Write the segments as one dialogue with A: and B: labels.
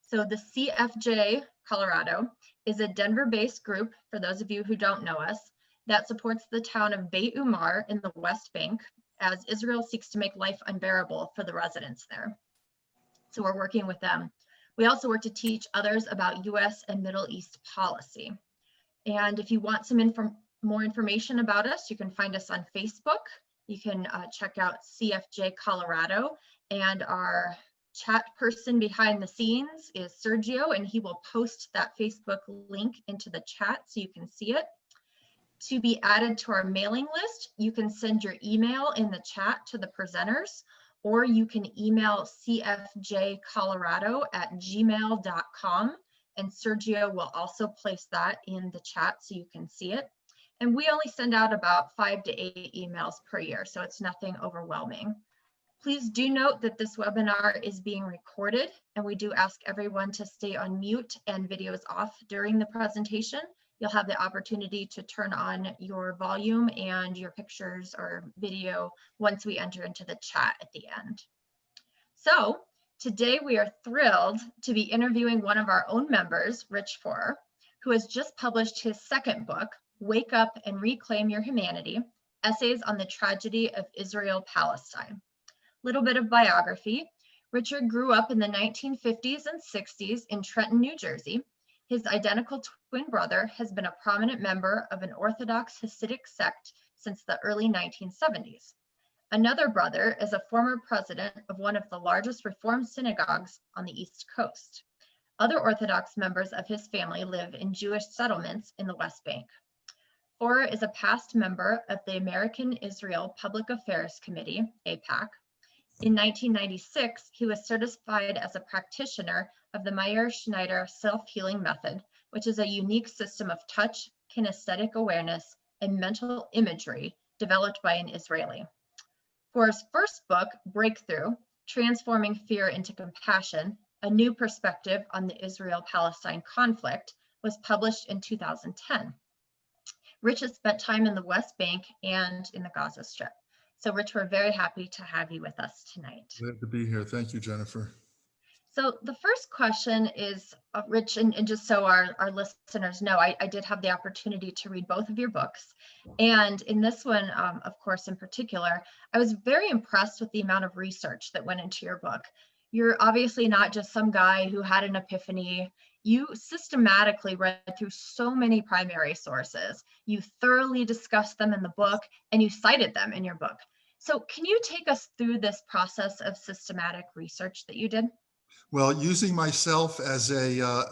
A: So the CFJ Colorado is a Denver-based group, for those of you who don't know us, that supports the town of Beit Umar in the West Bank as Israel seeks to make life unbearable for the residents there. So we're working with them. We also work to teach others about US and Middle East policy. And if you want some more information about us, you can find us on Facebook. You can check out CFJ Colorado, and our chat person behind the scenes is Sergio, and he will post that Facebook link into the chat so you can see it. To be added to our mailing list, you can send your email in the chat to the presenters, or you can email cfjcolorado@gmail.com, and Sergio will also place that in the chat so you can see it. And we only send out about 5 to 8 emails per year, so it's nothing overwhelming. Please do note that this webinar is being recorded, and we do ask everyone to stay on mute and videos off during the presentation. You'll have the opportunity to turn on your volume and your pictures or video once we enter into the chat at the end. So today we are thrilled to be interviewing one of our own members, Rich Forer, who has just published his second book, Wake Up and Reclaim Your Humanity, Essays on the Tragedy of Israel-Palestine. Little bit of biography. Richard grew up in the 1950s and 60s in Trenton, New Jersey. His identical twin brother has been a prominent member of an Orthodox Hasidic sect since the early 1970s. Another brother is a former president of one of the largest Reform synagogues on the East Coast. Other Orthodox members of his family live in Jewish settlements in the West Bank. Forer is a past member of the American Israel Public Affairs Committee, AIPAC. In 1996, he was certified as a practitioner of the Meyer Schneider self-healing method, which is a unique system of touch, kinesthetic awareness, and mental imagery developed by an Israeli. Forer's first book, Breakthrough, Transforming Fear into Compassion, a new perspective on the Israel-Palestine conflict, was published in 2010. Rich has spent time in the West Bank and in the Gaza Strip. So Rich, we're very happy to have you with us tonight.
B: Glad to be here. Thank you, Jennifer.
A: So the first question is, Rich, and just so our listeners know, I did have the opportunity to read both of your books. And in this one, of course, in particular, I was very impressed with the amount of research that went into your book. You're obviously not just some guy who had an epiphany. You systematically read through so many primary sources. You thoroughly discussed them in the book, and you cited them in your book. So can you take us through this process of systematic research that you did?
B: Well, using myself as a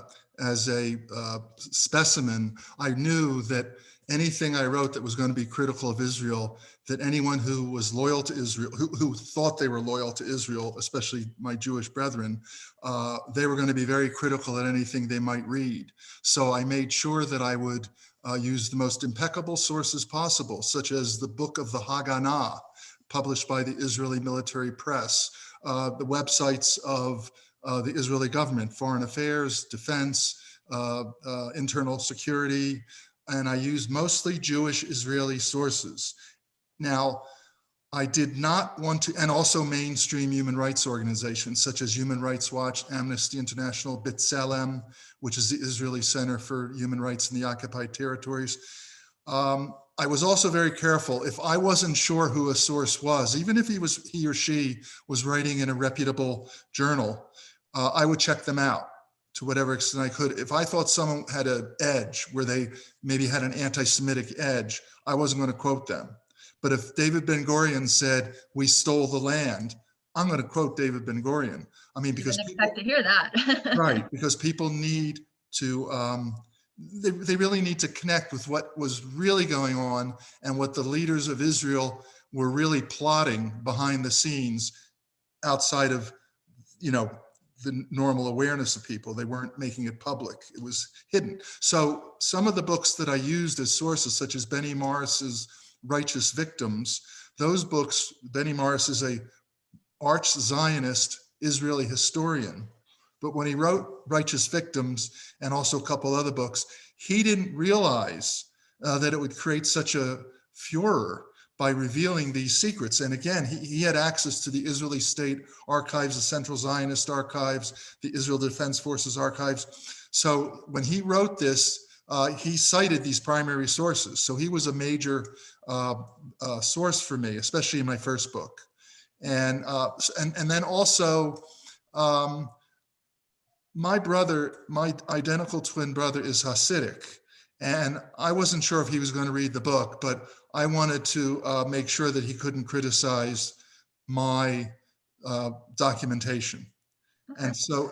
B: specimen, I knew that anything I wrote that was going to be critical of Israel, that anyone who was loyal to Israel, who thought they were loyal to Israel, especially my Jewish brethren, they were going to be very critical at anything they might read. So I made sure that I would use the most impeccable sources possible, such as the Book of the Haganah, published by the Israeli military press, the websites of the Israeli government, foreign affairs, defense, internal security, and I used mostly Jewish Israeli sources. Now, I did not want to, and also mainstream human rights organizations such as Human Rights Watch, Amnesty International, B'Tselem, which is the Israeli Center for Human Rights in the Occupied Territories. I was also very careful. If I wasn't sure who a source was, even if he or she was writing in a reputable journal, I would check them out to whatever extent I could. If I thought someone had an edge where they maybe had an anti-Semitic edge, I wasn't going to quote them. But if David Ben-Gurion said, "We stole the land," I'm going to quote David Ben-Gurion. I mean, because
A: you didn't expect to hear that.
B: Right, because people need to, they really need to connect with what was really going on and what the leaders of Israel were really plotting behind the scenes outside of, the normal awareness of people. They weren't making it public. It was hidden. So some of the books that I used as sources, such as Benny Morris's Righteous Victims, those books, Benny Morris is a arch Zionist Israeli historian. But when he wrote Righteous Victims and also a couple other books, he didn't realize that it would create such a furor by revealing these secrets. And again, he had access to the Israeli State Archives, the Central Zionist Archives, the Israel Defense Forces Archives. So when he wrote this, he cited these primary sources. So he was a major source for me, especially in my first book. And then also, my brother, my identical twin brother, is Hasidic. And I wasn't sure if he was going to read the book, but I wanted to make sure that he couldn't criticize my documentation.
A: Okay.
B: And so,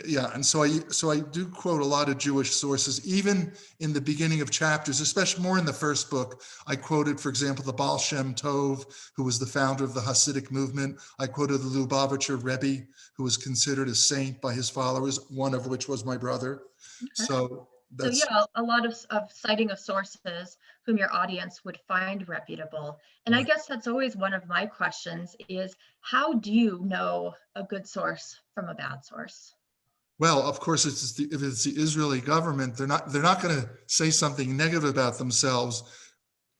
B: yeah, and so I do quote a lot of Jewish sources, even in the beginning of chapters, especially more in the first book. I quoted, for example, the Baal Shem Tov, who was the founder of the Hasidic movement. I quoted the Lubavitcher Rebbe, who was considered a saint by his followers, one of which was my brother.
A: Okay.
B: So
A: So yeah, a lot of citing of sources whom your audience would find reputable. And I guess that's always one of my questions is, how do you know a good source from a bad source?
B: Well, of course, if it's the Israeli government, they're not going to say something negative about themselves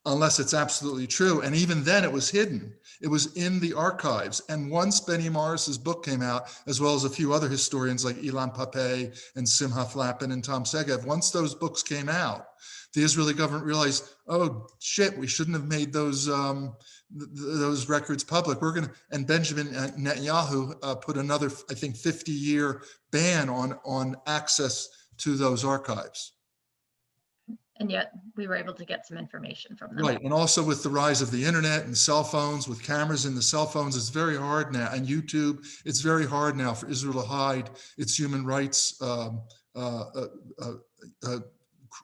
B: unless it's absolutely true. And even then it was hidden. It was in the archives. And once Benny Morris's book came out, as well as a few other historians like Ilan Pappé and Simcha Flappen and Tom Segev, once those books came out, the Israeli government realized, oh shit, we shouldn't have made those records public. And Benjamin Netanyahu put another, I think, 50-year ban on access to those archives.
A: And yet we were able to get some information from them.
B: Right, and also with the rise of the internet and cell phones, with cameras in the cell phones, it's very hard now, and YouTube, it's very hard now for Israel to hide its human rights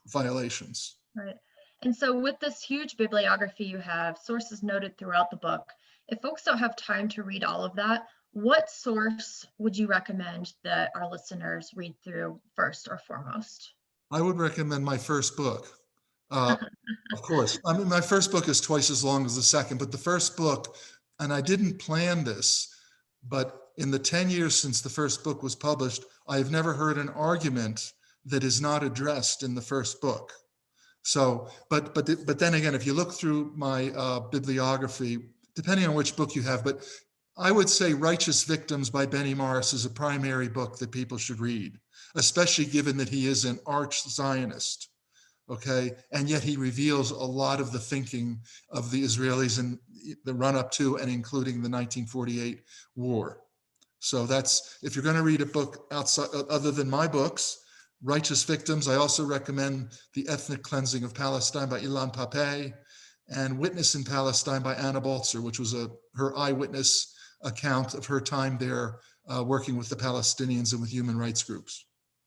B: violations.
A: Right. And so with this huge bibliography you have, sources noted throughout the book, if folks don't have time to read all of that, what source would you recommend that our listeners read through first or foremost?
B: I would recommend my first book. Of course. I mean, my first book is twice as long as the second, but the first book, and I didn't plan this, but in the 10 years since the first book was published, I've never heard an argument that is not addressed in the first book. So, but then again, if you look through my bibliography, depending on which book you have, but I would say Righteous Victims by Benny Morris is a primary book that people should read, especially given that he is an arch Zionist, okay? And yet he reveals a lot of the thinking of the Israelis in the run up to and including the 1948 war. So that's, if you're gonna read a book outside, other than my books, Righteous Victims, I also recommend The Ethnic Cleansing of Palestine by Ilan Pappé, and Witness in Palestine by Anna Baltzer, which was her eyewitness account of her time there working with the Palestinians and with human rights groups.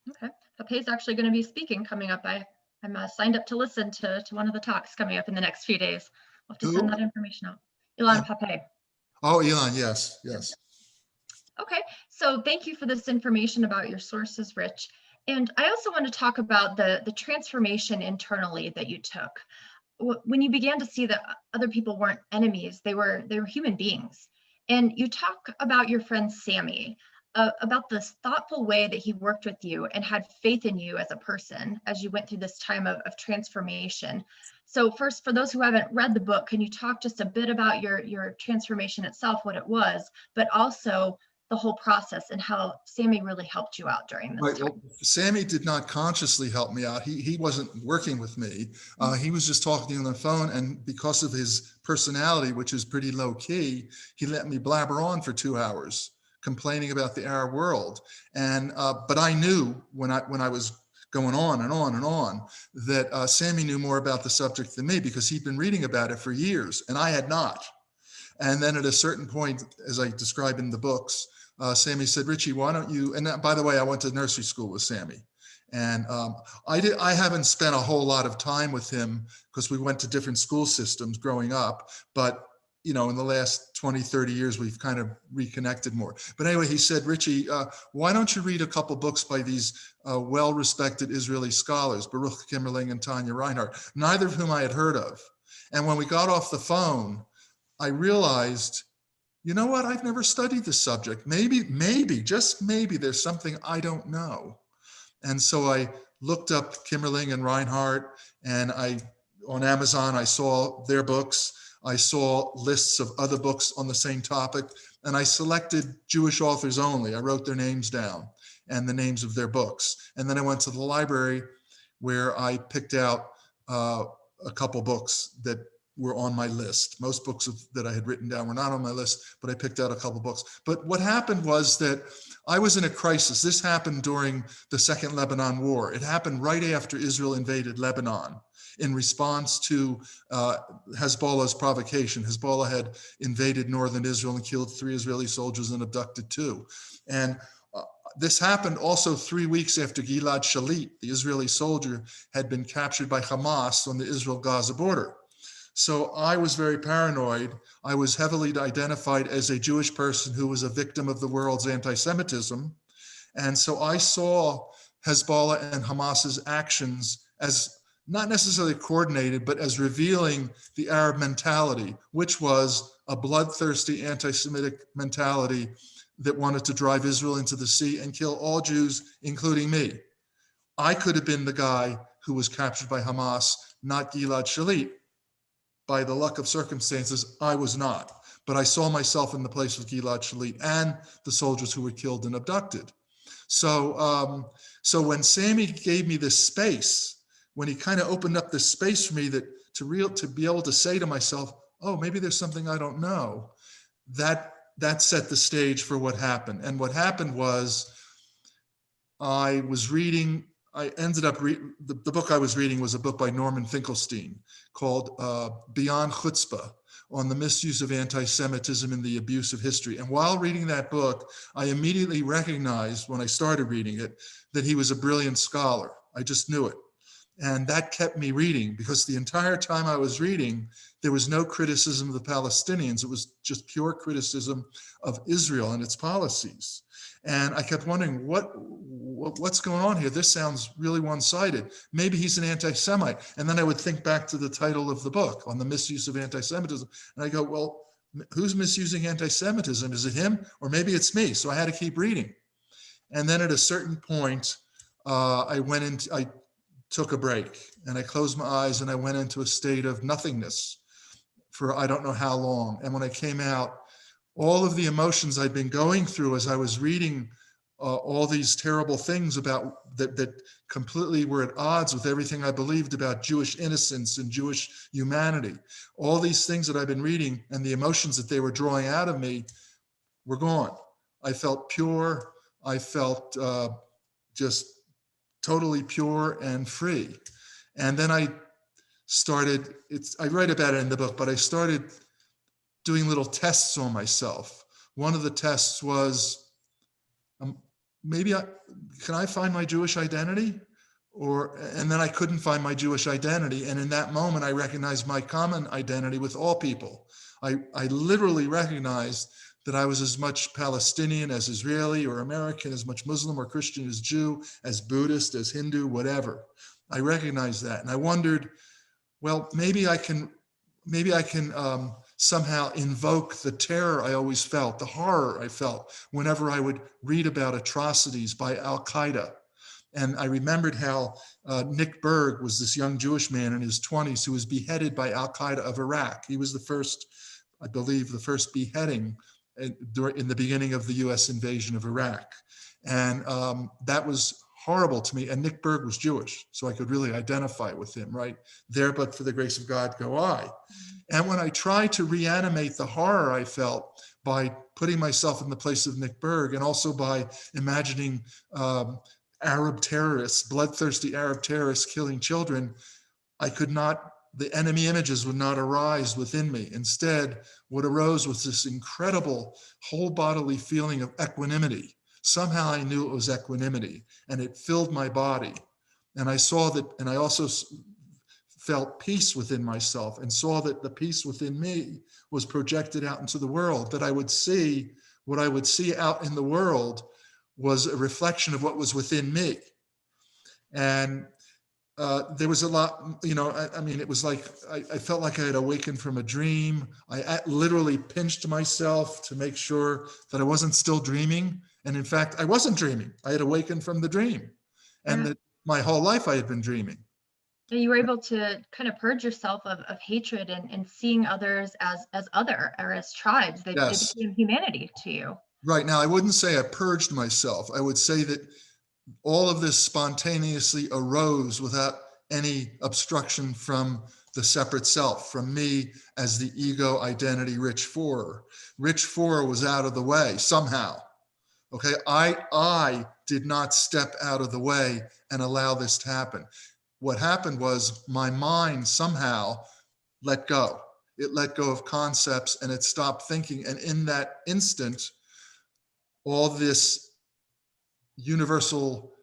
A: Okay, Pappé is actually going to be speaking coming up. I'm signed up to listen to one of the talks coming up in the next few days. We'll have to send that information out. Ilan Pappé.
B: Oh, Ilan, yes, yes.
A: Okay, so thank you for this information about your sources, Rich. And I also want to talk about the transformation internally that you took. When you began to see that other people weren't enemies, they were human beings. And you talk about your friend Sammy, about this thoughtful way that he worked with you and had faith in you as a person as you went through this time of transformation. So first, for those who haven't read the book, can you talk just a bit about your transformation itself, what it was, but also the whole process and how Sammy really helped you out during this time?
B: Well, Sammy did not consciously help me out. He wasn't working with me. He was just talking to me on the phone, and because of his personality, which is pretty low key, he let me blabber on for 2 hours, complaining about the Arab world. And but I knew when I was going on and on and on that Sammy knew more about the subject than me, because he'd been reading about it for years and I had not. And then at a certain point, as I describe in the books, Sammy said, Richie, why don't you, and by the way, I went to nursery school with Sammy. And I haven't spent a whole lot of time with him because we went to different school systems growing up, but you know, in the last 20, 30 years, we've kind of reconnected more. But anyway, he said, Richie, why don't you read a couple books by these well-respected Israeli scholars, Baruch Kimmerling and Tanya Reinhardt, neither of whom I had heard of. And when we got off the phone, I realized, you know what? I've never studied this subject. Maybe, just maybe there's something I don't know. And so I looked up Kimmerling and Reinhardt, and on Amazon, I saw their books. I saw lists of other books on the same topic, and I selected Jewish authors only. I wrote their names down and the names of their books. And then I went to the library where I picked out a couple books that were on my list. Most books that I had written down were not on my list, but I picked out a couple books. But what happened was that I was in a crisis. This happened during the Second Lebanon War. It happened right after Israel invaded Lebanon in response to Hezbollah's provocation. Hezbollah had invaded northern Israel and killed 3 Israeli soldiers and abducted 2. And this happened also 3 weeks after Gilad Shalit, the Israeli soldier, had been captured by Hamas on the Israel-Gaza border. So I was very paranoid. I was heavily identified as a Jewish person who was a victim of the world's anti-Semitism. And so I saw Hezbollah and Hamas's actions as not necessarily coordinated, but as revealing the Arab mentality, which was a bloodthirsty anti-Semitic mentality that wanted to drive Israel into the sea and kill all Jews, including me. I could have been the guy who was captured by Hamas, not Gilad Shalit. By the luck of circumstances, I was not. But I saw myself in the place of Gilad Shalit and the soldiers who were killed and abducted. So when Sammy gave me this space, when he kind of opened up this space for me to be able to say to myself, oh, maybe there's something I don't know, that set the stage for what happened. And what happened was I ended up the book I was reading was a book by Norman Finkelstein called Beyond Chutzpah, on the misuse of anti-Semitism and the abuse of history. And while reading that book, I immediately recognized when I started reading it that he was a brilliant scholar. I just knew it. And that kept me reading, because the entire time I was reading, there was no criticism of the Palestinians. It was just pure criticism of Israel and its policies. And I kept wondering, what's going on here? This sounds really one-sided. Maybe he's an anti-Semite. And then I would think back to the title of the book, On the Misuse of Anti-Semitism. And I go, well, who's misusing anti-Semitism? Is it him? Or maybe it's me. So I had to keep reading. And then at a certain point, I took a break and I closed my eyes and I went into a state of nothingness for I don't know how long. And when I came out, all of the emotions I'd been going through as I was reading all these terrible things about that completely were at odds with everything I believed about Jewish innocence and Jewish humanity. All these things that I've been reading and the emotions that they were drawing out of me were gone. I felt pure. I felt just totally pure and free. And then I write about it in the book, but I started doing little tests on myself. One of the tests was, can I find my Jewish identity? And then I couldn't find my Jewish identity. And in that moment, I recognized my common identity with all people. I literally recognized that I was as much Palestinian as Israeli or American, as much Muslim or Christian as Jew, as Buddhist, as Hindu, whatever. I recognized that. And I wondered, well, maybe I can somehow invoke the terror I always felt, the horror I felt whenever I would read about atrocities by Al-Qaeda. And I remembered how Nick Berg was this young Jewish man in his 20s who was beheaded by Al-Qaeda of Iraq. He was the first beheading in the beginning of the US invasion of Iraq. And that was horrible to me. And Nick Berg was Jewish, so I could really identify with him, right? There, but for the grace of God, go I. And when I tried to reanimate the horror I felt by putting myself in the place of Nick Berg, and also by imagining Arab terrorists, bloodthirsty Arab terrorists killing children, the enemy images would not arise within me. Instead, what arose was this incredible whole bodily feeling of equanimity. Somehow I knew it was equanimity, and it filled my body. And I saw that, and I also felt peace within myself and saw that the peace within me was projected out into the world, that I would see what I would see out in the world was a reflection of what was within me. And there was a lot, it was like, I felt like I had awakened from a dream. I literally pinched myself to make sure that I wasn't still dreaming. And in fact, I wasn't dreaming. I had awakened from the dream, and that my whole life I had been dreaming.
A: You were able to kind of purge yourself of hatred and seeing others as other or as tribes. They
B: Yes.
A: became humanity to you.
B: Right. Now, I wouldn't say I purged myself. I would say that all of this spontaneously arose without any obstruction from the separate self, from me as the ego identity Rich Forer. Rich Forer was out of the way somehow. Okay, I did not step out of the way and allow this to happen. What happened was my mind somehow let go. It let go of concepts and it stopped thinking. And in that instant, all this universal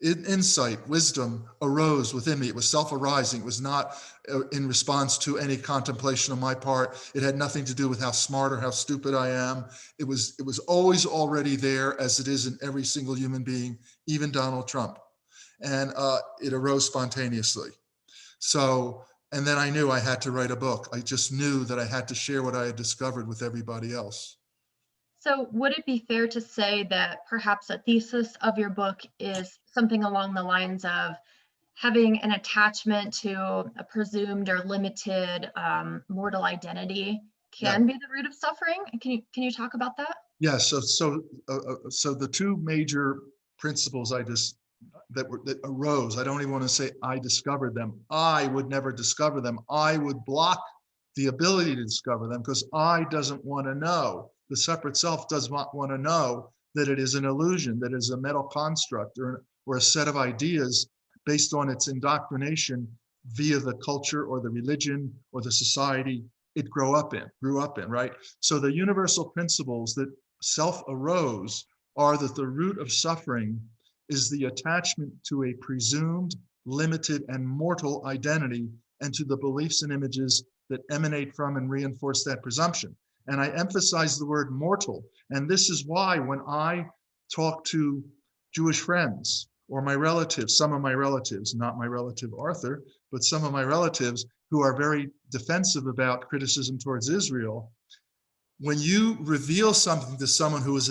B: insight, wisdom arose within me. It was self-arising. It was not in response to any contemplation on my part. It had nothing to do with how smart or how stupid I am. It was always already there, as it is in every single human being, even Donald Trump. And it arose spontaneously. So, and then I knew I had to write a book. I just knew that I had to share what I had discovered with everybody else.
A: So would it be fair to say that perhaps a thesis of your book is something along the lines of having an attachment to a presumed or limited mortal identity
B: Yeah.
A: can be the root of suffering? Can you talk about that?
B: Yes. So the two major principles that arose, I don't even want to say I discovered them. I would never discover them. I would block the ability to discover them because I doesn't want to know. The separate self does not want to know that it is an illusion, that it is a mental construct or a set of ideas based on its indoctrination via the culture or the religion or the society it grew up in, right? So the universal principles that self arose are that the root of suffering is the attachment to a presumed, limited, and mortal identity and to the beliefs and images that emanate from and reinforce that presumption. And I emphasize the word mortal. And this is why when I talk to Jewish friends or my relatives, some of my relatives, not my relative Arthur, but some of my relatives who are very defensive about criticism towards Israel, when you reveal something to someone whose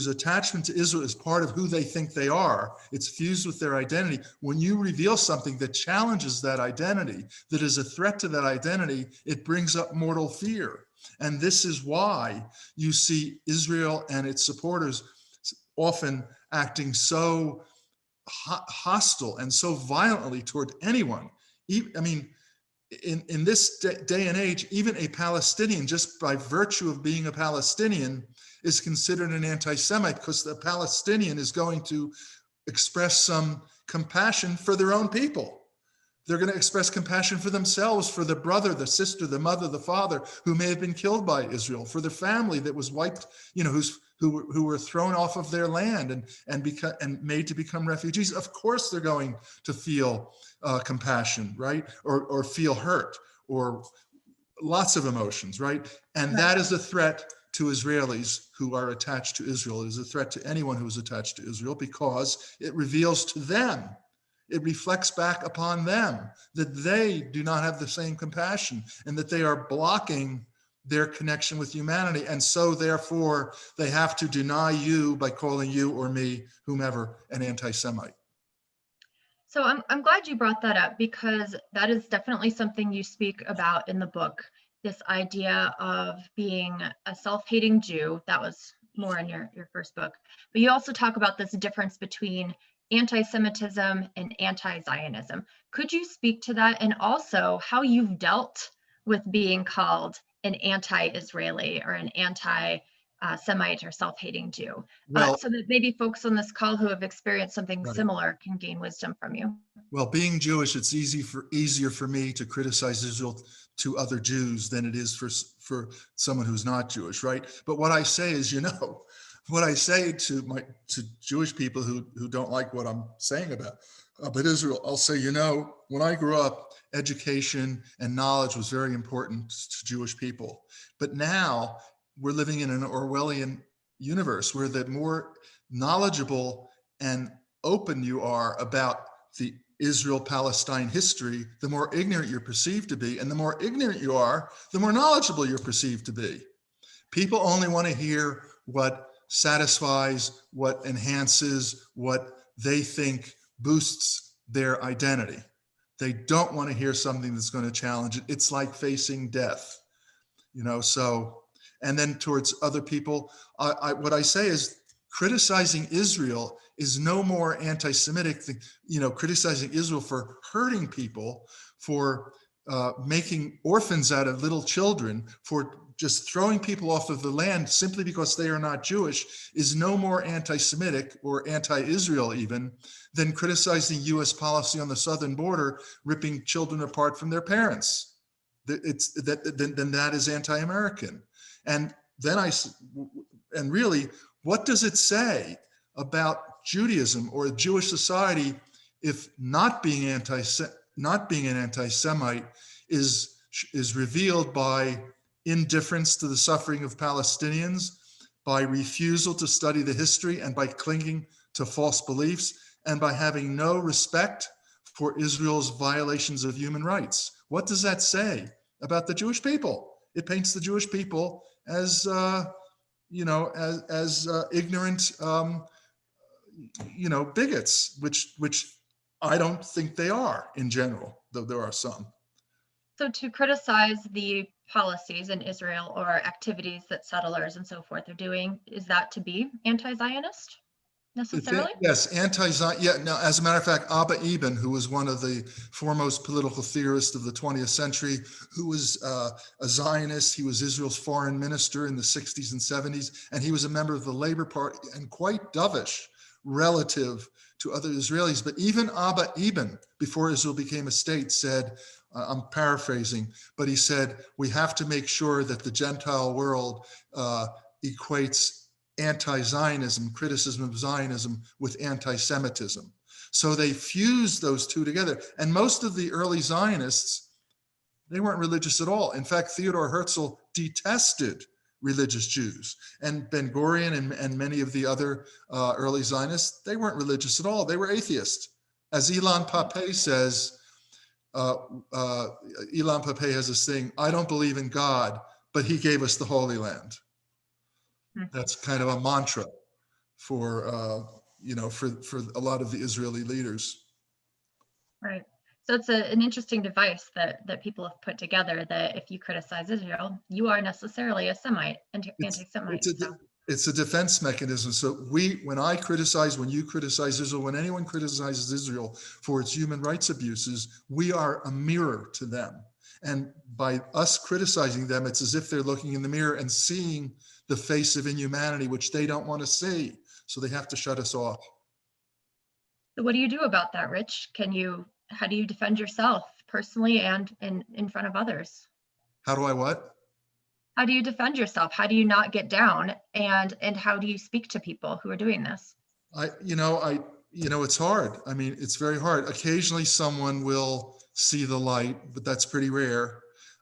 B: attachment to Israel is part of who they think they are, it's fused with their identity. When you reveal something that challenges that identity, that is a threat to that identity, it brings up mortal fear. And this is why you see Israel and its supporters often acting so hostile and so violently toward anyone. I mean, in this day and age, even a Palestinian, just by virtue of being a Palestinian, is considered an anti-Semite because the Palestinian is going to express some compassion for their own people. They're going to express compassion for themselves, for the brother, the sister, the mother, the father who may have been killed by Israel, for the family that was wiped, who were thrown off of their land and made to become refugees. Of course, they're going to feel compassion, right? Or feel hurt, or lots of emotions, right? And that is a threat to Israelis who are attached to Israel. It is a threat to anyone who is attached to Israel because it reveals to them, it reflects back upon them that they do not have the same compassion and that they are blocking their connection with humanity. And so therefore they have to deny you by calling you or me, whomever, an anti-Semite.
A: So I'm glad you brought that up because that is definitely something you speak about in the book, this idea of being a self-hating Jew. That was more in your first book. But you also talk about this difference between anti-Semitism and anti-Zionism. Could you speak to that, and also how you've dealt with being called an anti-Israeli or an anti-Semite or self-hating Jew?
B: Well,
A: So that maybe folks on this call who have experienced something
B: right.
A: similar can gain wisdom from you.
B: Well, being Jewish, it's easier for me to criticize Israel to other Jews than it is for someone who's not Jewish, right? But what I say is, what I say to Jewish people who don't like what I'm saying about Israel, I'll say, when I grew up, education and knowledge was very important to Jewish people. But now we're living in an Orwellian universe where the more knowledgeable and open you are about the Israel-Palestine history, the more ignorant you're perceived to be. And the more ignorant you are, the more knowledgeable you're perceived to be. People only want to hear what satisfies, what enhances, what they think boosts their identity. They don't want to hear something that's going to challenge it. It's like facing death, so, and then towards other people, what I say is criticizing Israel is no more anti-Semitic than, criticizing Israel for hurting people, for making orphans out of little children, for just throwing people off of the land simply because they are not Jewish, is no more anti-Semitic or anti-Israel even than criticizing US policy on the southern border, ripping children apart from their parents. Then that is anti-American. And then and really, what does it say about Judaism or Jewish society if not being an anti-Semite is revealed by indifference to the suffering of Palestinians, by refusal to study the history, and by clinging to false beliefs, and by having no respect for Israel's violations of human rights? What does that say about the Jewish people? It paints the Jewish people as ignorant, bigots, which I don't think they are in general, though there are some.
A: So to criticize the policies in Israel or activities that settlers and so forth are doing, is that to be anti-Zionist necessarily?
B: Yes, anti-Zionist. Yeah, no, as a matter of fact, Abba Eban, who was one of the foremost political theorists of the 20th century, who was a Zionist, he was Israel's foreign minister in the 60s and 70s, and he was a member of the Labor Party and quite dovish relative to other Israelis. But even Abba Eban, before Israel became a state, said, I'm paraphrasing, but he said, we have to make sure that the Gentile world equates anti-Zionism, criticism of Zionism, with anti-Semitism. So they fused those two together. And most of the early Zionists, they weren't religious at all. In fact, Theodor Herzl detested religious Jews. And Ben-Gurion and many of the other early Zionists, they weren't religious at all. They were atheists. As Ilan Pappé says, Ilan Pappé has this thing, I don't believe in God, but he gave us the Holy Land. That's kind of a mantra for a lot of the Israeli leaders.
A: Right. So it's an interesting device that people have put together, that if you criticize Israel, you are necessarily a Semite, anti-Semite.
B: It's a defense mechanism. So when you criticize Israel, when anyone criticizes Israel for its human rights abuses, we are a mirror to them. And by us criticizing them, it's as if they're looking in the mirror and seeing the face of inhumanity, which they don't want to see. So they have to shut us off.
A: So what do you do about that, Rich? How do you defend yourself personally and in front of others?
B: How do I what?
A: How do you defend yourself? How do you not get down? And how do you speak to people who are doing this?
B: It's hard. I mean, it's very hard. Occasionally someone will see the light, but that's pretty rare.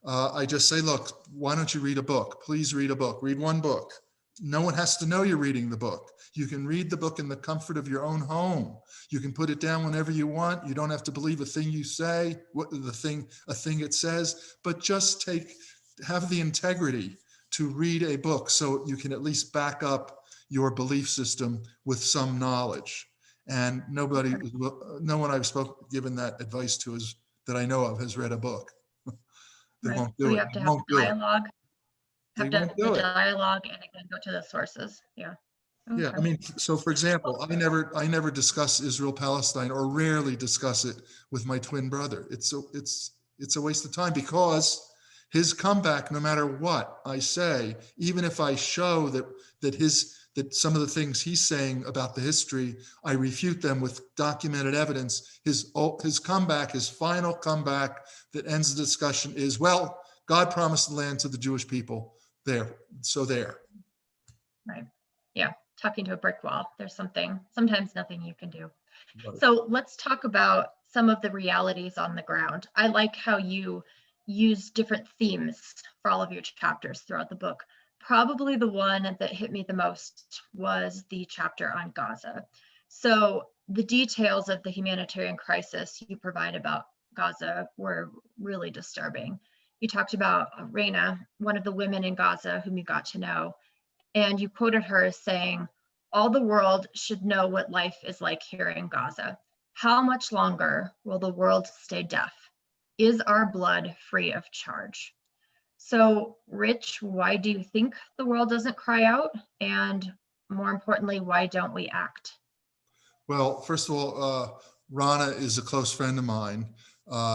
B: I just say, look, why don't you read a book? Please read a book. Read one book. No one has to know you're reading the book. You can read the book in the comfort of your own home. You can put it down whenever you want. You don't have to believe a thing you say, a thing it says, but just have the integrity to read a book so you can at least back up your belief system with some knowledge. And no one I've given that advice to that I know of has read a book. They won't do it.
A: So you have to have the dialogue. Have to have the dialogue and again go to the sources. Yeah. Okay.
B: Yeah, I mean, so for example, I never discuss Israel-Palestine, or rarely discuss it with my twin brother. It's a waste of time, because his comeback, no matter what I say, even if I show that some of the things he's saying about the history, I refute them with documented evidence. His comeback, his final comeback that ends the discussion is, well, God promised the land to the Jewish people. There.
A: Right. Yeah. Talking to a brick wall. There's sometimes nothing you can do.
B: Right.
A: So let's talk about some of the realities on the ground. I like how you use different themes for all of your chapters throughout the book. Probably the one that hit me the most was the chapter on Gaza. So the details of the humanitarian crisis you provide about Gaza were really disturbing. You talked about Reina, one of the women in Gaza whom you got to know, and you quoted her as saying, all the world should know what life is like here in Gaza. How much longer will the world stay deaf? Is our blood free of charge? So, Rich, why do you think the world doesn't cry out? And more importantly, why don't we act?
B: Well, first of all, Rana is a close friend of mine.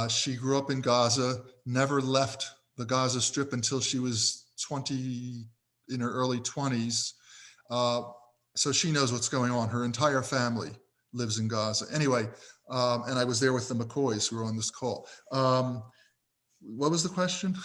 B: She grew up in Gaza, never left the Gaza Strip until she was 20, in her early 20s. So she knows what's going on. Her entire family lives in Gaza. Anyway, and I was there with the McCoys who were on this call. What was the question?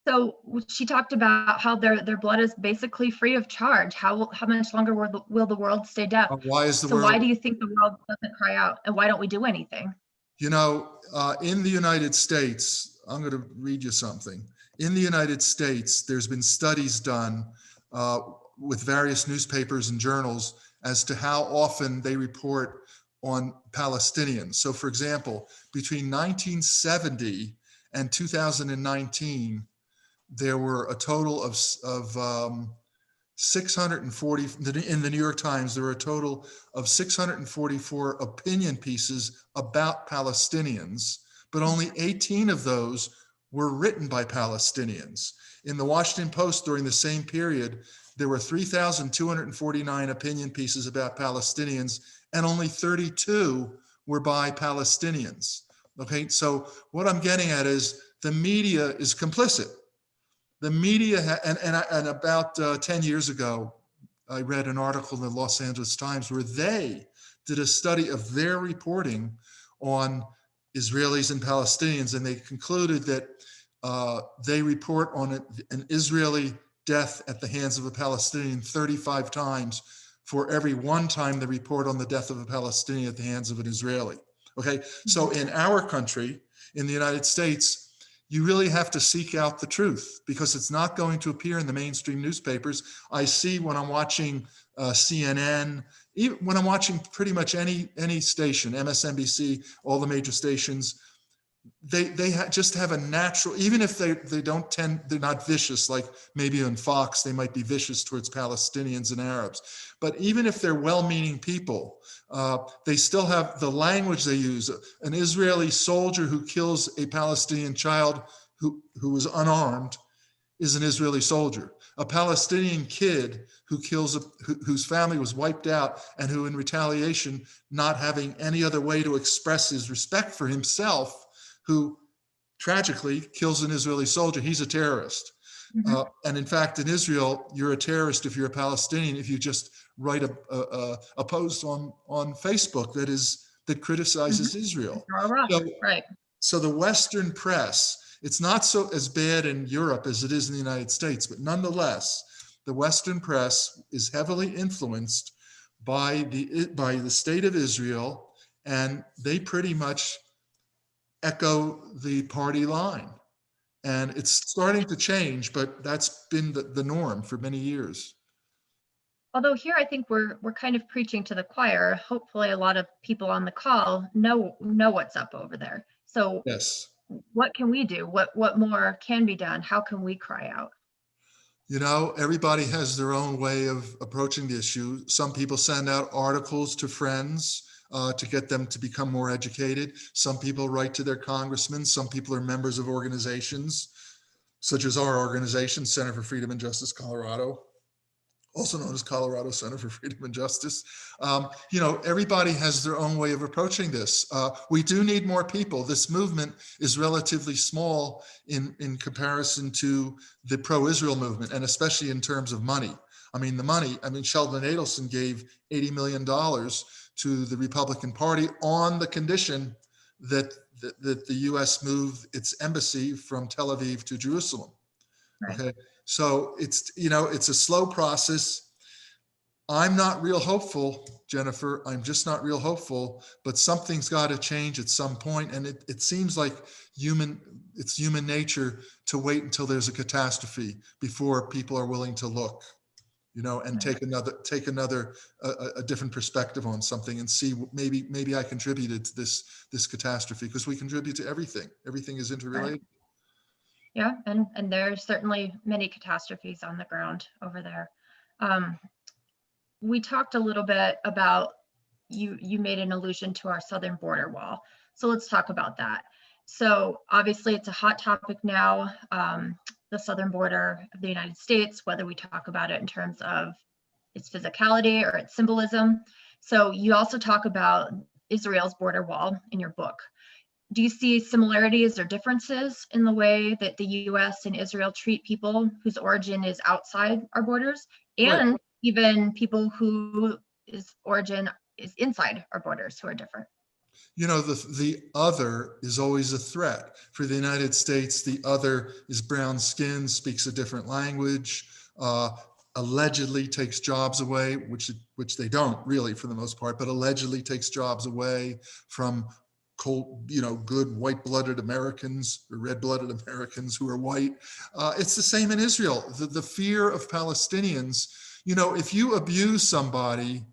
A: So she talked about how their blood is basically free of charge. How much longer will the world stay deaf?
B: Why is the
A: So
B: world?
A: why do you think the world doesn't cry out? And why don't we do anything?
B: You know, in the United States, I'm going to read you something. In the United States, there's been studies done with various newspapers and journals as to how often they report on Palestinians. So, for example, between 1970 and 2019, there were a total of 640, in the New York Times, there were a total of 644 opinion pieces about Palestinians, but only 18 of those were written by Palestinians. In the Washington Post during the same period, there were 3,249 opinion pieces about Palestinians, and only 32 were by Palestinians. Okay, so what I'm getting at is the media is complicit. The media, and about 10 years ago, I read an article in the Los Angeles Times where they did a study of their reporting on Israelis and Palestinians, and they concluded that they report on an Israeli death at the hands of a Palestinian 35 times for every one time they report on the death of a Palestinian at the hands of an Israeli. Okay, so in our country, in the United States, you really have to seek out the truth because it's not going to appear in the mainstream newspapers. I see when I'm watching CNN, even when I'm watching pretty much any station, MSNBC, all the major stations, they just have a natural, even if they don't tend, they're not vicious, like maybe on Fox, they might be vicious towards Palestinians and Arabs. But even if they're well-meaning people, they still have the language they use. An Israeli soldier who kills a Palestinian child who is unarmed is an Israeli soldier. A Palestinian kid who kills, whose family was wiped out and who in retaliation, not having any other way to express his respect for himself, who tragically kills an Israeli soldier, he's a terrorist.
A: Mm-hmm.
B: And in fact, in Israel, you're a terrorist if you're a Palestinian, if you just write a post on Facebook that criticizes Israel.
A: Right.
B: So the Western press, it's not so as bad in Europe as it is in the United States, but nonetheless, the Western press is heavily influenced by the state of Israel, and they pretty much echo the party line. And it's starting to change, but that's been the norm for many years.
A: Although here I think we're kind of preaching to the choir. Hopefully a lot of people on the call know what's up over there. So
B: Yes.
A: what can we do? What more can be done? How can we cry out?
B: You know, everybody has their own way of approaching the issue. Some people send out articles to friends to get them to become more educated. Some people write to their congressmen. Some people are members of organizations, such as our organization, Center for Freedom and Justice Colorado, also known as Colorado Center for Freedom and Justice. You know, everybody has their own way of approaching this. We do need more people. This movement is relatively small in comparison to the pro-Israel movement, and especially in terms of money. I mean, Sheldon Adelson gave $80 million to the Republican Party on the condition that the U.S. move its embassy from Tel Aviv to Jerusalem.
A: Right.
B: Okay. So it's a slow process. I'm not real hopeful, Jennifer. I'm just not real hopeful, but something's got to change at some point. And it seems like it's human nature to wait until there's a catastrophe before people are willing to look, and take another a different perspective on something and see maybe I contributed to this catastrophe, because we contribute to everything. Everything is interrelated.
A: Right. Yeah, and there's certainly many catastrophes on the ground over there. We talked a little bit about you made an allusion to our southern border wall. So let's talk about that. So obviously it's a hot topic now, the southern border of the United States, whether we talk about it in terms of its physicality or its symbolism. So you also talk about Israel's border wall in your book. Do you see similarities or differences in the way that the US and Israel treat people whose origin is outside our borders,
B: Right.
A: and even people whose origin is inside our borders who are different?
B: You know, the other is always a threat. For the United States, the other is brown skin, speaks a different language, allegedly takes jobs away, which they don't really for the most part, but allegedly takes jobs away from cold, good white-blooded Americans or red-blooded Americans who are white. It's the same in Israel. The fear of Palestinians, if you abuse somebody,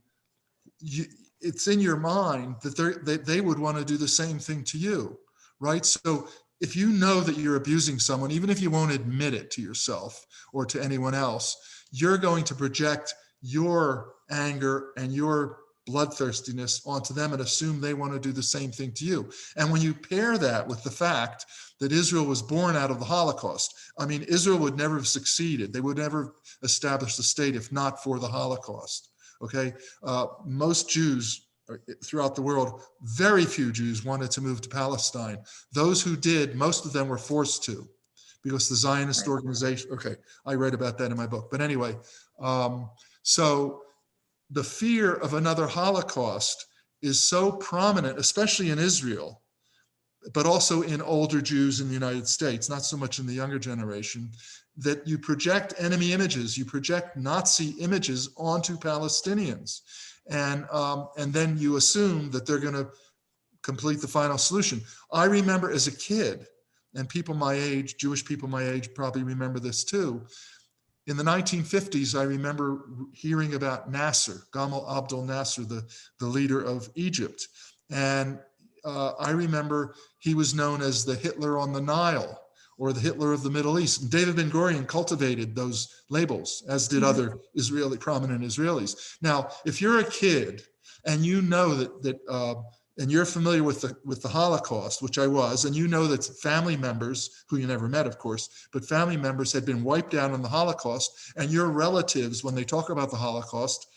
B: it's in your mind that they would want to do the same thing to you, right? So if you know that you're abusing someone, even if you won't admit it to yourself or to anyone else, you're going to project your anger and your bloodthirstiness onto them and assume they want to do the same thing to you. And when you pair that with the fact that Israel was born out of the Holocaust, I mean, Israel would never have succeeded. They would never establish the state if not for the Holocaust. Okay, most Jews throughout the world, very few Jews wanted to move to Palestine. Those who did, most of them were forced to, because the Zionist organization, okay, I read about that in my book. But anyway, so the fear of another Holocaust is so prominent, especially in Israel, but also in older Jews in the United States, not so much in the younger generation, that you project enemy images, you project Nazi images onto Palestinians. And then you assume that they're going to complete the final solution. I remember as a kid, and people my age, Jewish people my age probably remember this too. In the 1950s, I remember hearing about Nasser, Gamal Abdel Nasser, the leader of Egypt. And I remember he was known as the Hitler on the Nile, or the Hitler of the Middle East. And David Ben-Gurion cultivated those labels, as did other prominent Israelis. Now, if you're a kid and you know that and you're familiar with the Holocaust, which I was, and you know that family members, who you never met, of course, but family members had been wiped out in the Holocaust, and your relatives, when they talk about the Holocaust,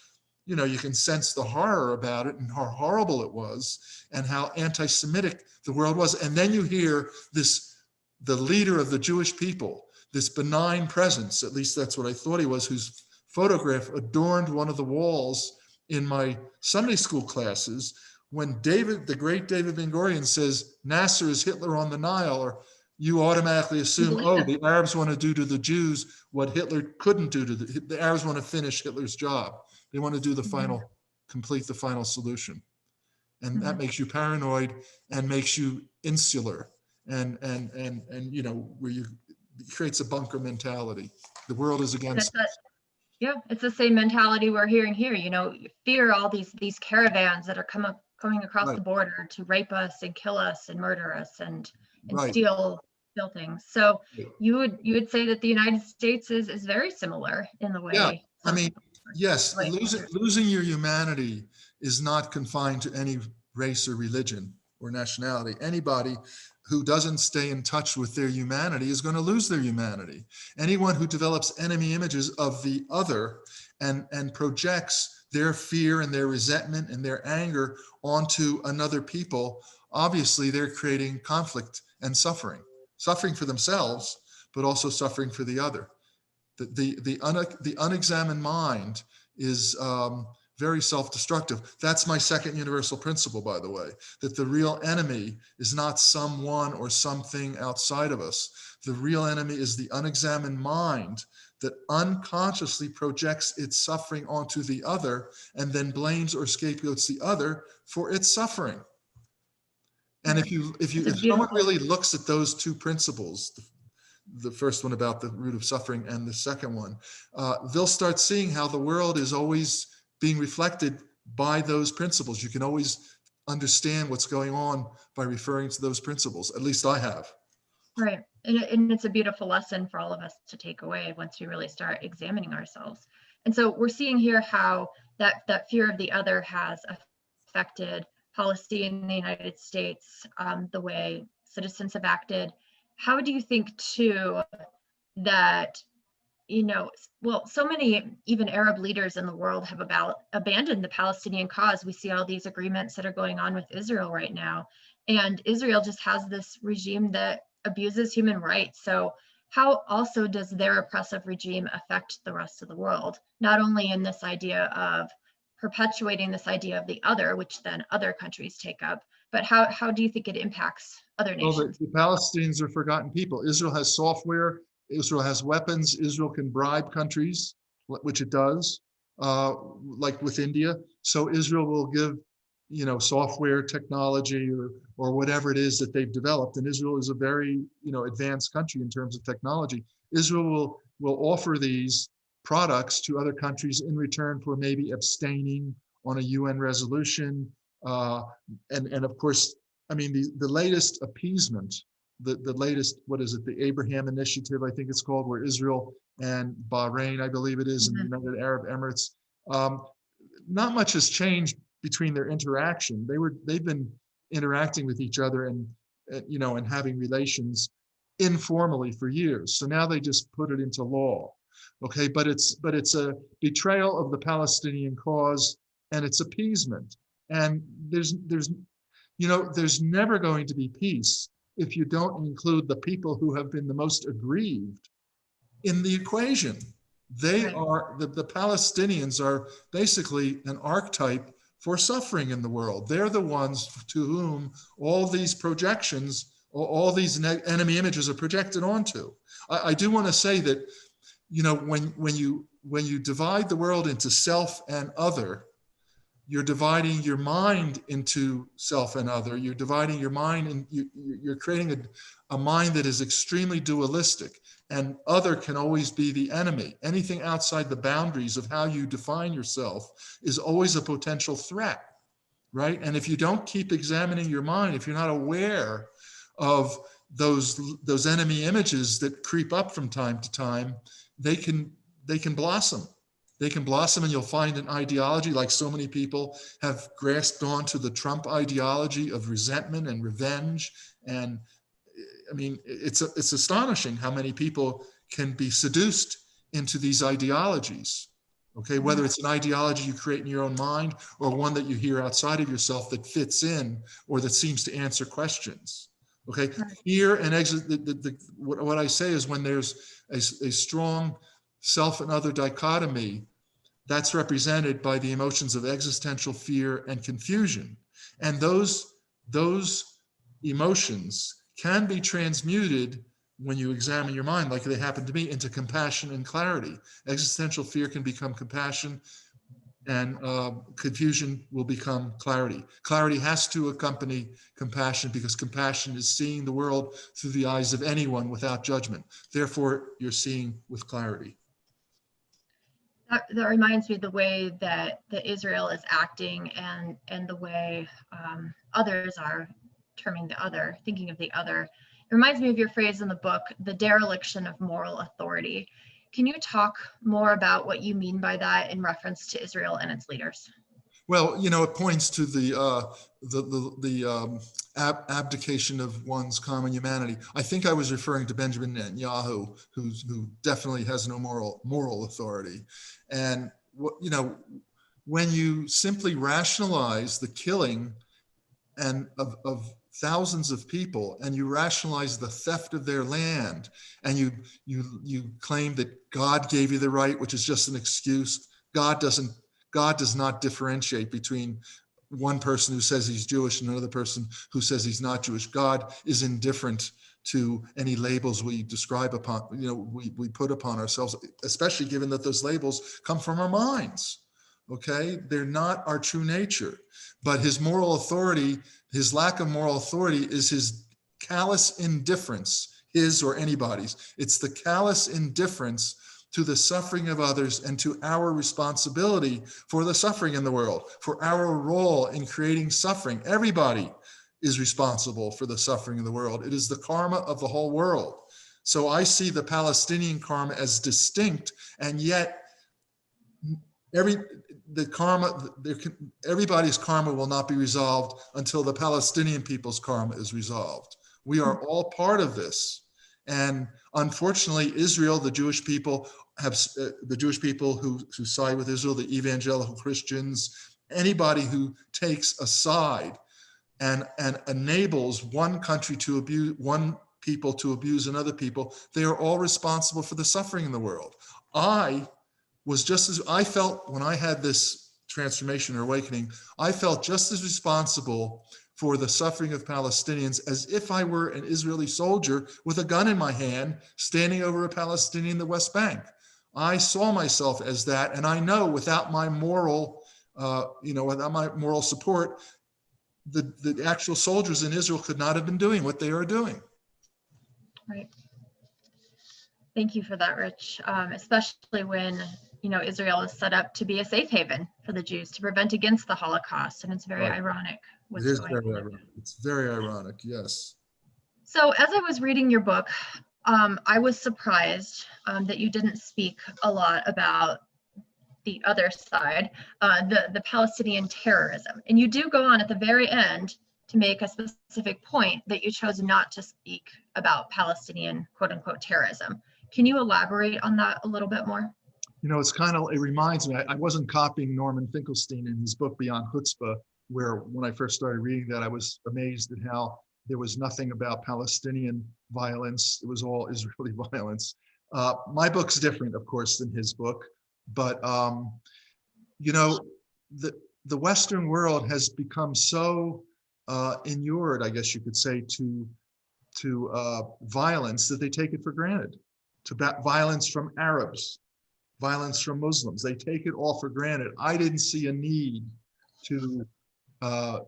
B: you can sense the horror about it and how horrible it was and how anti-Semitic the world was. And then you hear the leader of the Jewish people, this benign presence, at least that's what I thought he was, whose photograph adorned one of the walls in my Sunday school classes, when the great David Ben-Gurion says, Nasser is Hitler on the Nile, or you automatically assume, the Arabs want to do to the Jews what Hitler couldn't do to the Arabs want to finish Hitler's job. They want to do complete the final solution. And that makes you paranoid and makes you insular. And where it creates a bunker mentality. The world is against us.
A: Yeah, it's the same mentality we're hearing here. Fear all these caravans that are coming across the border to rape us and kill us and murder us and steal things. So you would say that the United States is very similar in the way.
B: Yeah, I mean, yes, losing your humanity is not confined to any race or religion or nationality. Anybody who doesn't stay in touch with their humanity is going to lose their humanity. Anyone who develops enemy images of the other and projects their fear and their resentment and their anger onto another people, obviously they're creating conflict and suffering for themselves, but also suffering for the other. The unexamined mind is very self-destructive. That's my second universal principle, by the way, that the real enemy is not someone or something outside of us. The real enemy is the unexamined mind that unconsciously projects its suffering onto the other and then blames or scapegoats the other for its suffering. And if someone really looks at those two principles, the first one about the root of suffering and the second one, they'll start seeing how the world is always being reflected by those principles. You can always understand what's going on by referring to those principles. At least I have.
A: Right. And it's a beautiful lesson for all of us to take away once we really start examining ourselves. And so we're seeing here how that fear of the other has affected policy in the United States, the way citizens have acted. How do you think too that, well, so many even Arab leaders in the world have abandoned the Palestinian cause. We see all these agreements that are going on with Israel right now, and Israel just has this regime that abuses human rights. So how also does their oppressive regime affect the rest of the world? Not only in this idea of perpetuating this idea of the other, which then other countries take up, but how do you think it impacts other
B: Well,
A: nations?
B: the Palestinians are forgotten people. Israel has software. Israel has weapons. Israel can bribe countries, which it does, like with India. So Israel will give, software technology or whatever it is that they've developed. And Israel is a very, advanced country in terms of technology. Israel will offer these products to other countries in return for maybe abstaining on a UN resolution. And of course, I mean, the latest appeasement, the latest, what is it, the Abraham Initiative, I think it's called, where Israel and Bahrain, I believe it is, and the United Arab Emirates, not much has changed between their interaction. They've been interacting with each other and having relations informally for years. So now they just put it into law. Okay, but it's a betrayal of the Palestinian cause and it's appeasement. And there's never going to be peace if you don't include the people who have been the most aggrieved in the equation. They
A: Right.
B: are, the Palestinians are basically an archetype for suffering in the world. They're the ones to whom all these projections, all these enemy images are projected onto. I do want to say that, when you divide the world into self and other, you're dividing your mind into self and other. You're dividing your mind and you're creating a mind that is extremely dualistic, and other can always be the enemy. Anything outside the boundaries of how you define yourself is always a potential threat, right? And if you don't keep examining your mind, if you're not aware of those enemy images that creep up from time to time, they can blossom. They can blossom, and you'll find an ideology, like so many people have grasped onto the Trump ideology of resentment and revenge. And I mean, it's astonishing how many people can be seduced into these ideologies. Okay, whether it's an ideology you create in your own mind or one that you hear outside of yourself that fits in or that seems to answer questions. Okay, fear and exit. What I say is, when there's a strong self and other dichotomy, that's represented by the emotions of existential fear and confusion. And those emotions can be transmuted, when you examine your mind, like they happen to me, into compassion and clarity. Existential fear can become compassion, and confusion will become clarity. Clarity has to accompany compassion, because compassion is seeing the world through the eyes of anyone without judgment. Therefore, you're seeing with clarity.
A: That reminds me of the way that Israel is acting, and the way others are terming the other, thinking of the other. It reminds me of your phrase in the book, the dereliction of moral authority. Can you talk more about what you mean by that in reference to Israel and its leaders?
B: Well, it points to the abdication of one's common humanity. I think I was referring to Benjamin Netanyahu, who definitely has no moral authority. And when you simply rationalize the killing of thousands of people, and you rationalize the theft of their land, and you claim that God gave you the right, which is just an excuse. God does not differentiate between one person who says he's Jewish and another person who says he's not Jewish. God is indifferent to any labels we describe upon, we put upon ourselves, especially given that those labels come from our minds. Okay, they're not our true nature. But his moral authority, his lack of moral authority, is his callous indifference, his or anybody's. It's the callous indifference to the suffering of others and to our responsibility for the suffering in the world, for our role in creating suffering. Everybody is responsible for the suffering in the world. It is the karma of the whole world. So I see the Palestinian karma as distinct, and yet the karma, everybody's karma will not be resolved until the Palestinian people's karma is resolved. We are all part of this. And unfortunately, Israel, the Jewish people the Jewish people who side with Israel, the evangelical Christians, anybody who takes a side and enables one country to abuse, one people to abuse another people, they are all responsible for the suffering in the world. I felt when I had this transformation or awakening, I felt just as responsible for the suffering of Palestinians as if I were an Israeli soldier with a gun in my hand standing over a Palestinian in the West Bank. I saw myself as that, and I know without my moral, without my moral support, the actual soldiers in Israel could not have been doing what they are doing.
A: Right. Thank you for that, Rich. Especially when, Israel is set up to be a safe haven for the Jews to prevent against the Holocaust, and it's very ironic.
B: It is very ironic. It's very ironic, yes.
A: So as I was reading your book, I was surprised that you didn't speak a lot about the other side, the Palestinian terrorism. And you do go on at the very end to make a specific point that you chose not to speak about Palestinian quote unquote terrorism. Can you elaborate on that a little bit more?
B: It reminds me, I wasn't copying Norman Finkelstein in his book Beyond Chutzpah, where when I first started reading that, I was amazed at how there was nothing about Palestinian violence. It was all Israeli violence. My book's different, of course, than his book, but the Western world has become so inured, I guess you could say, to violence that they take it for granted. To violence from Arabs, violence from Muslims, they take it all for granted. I didn't see a need to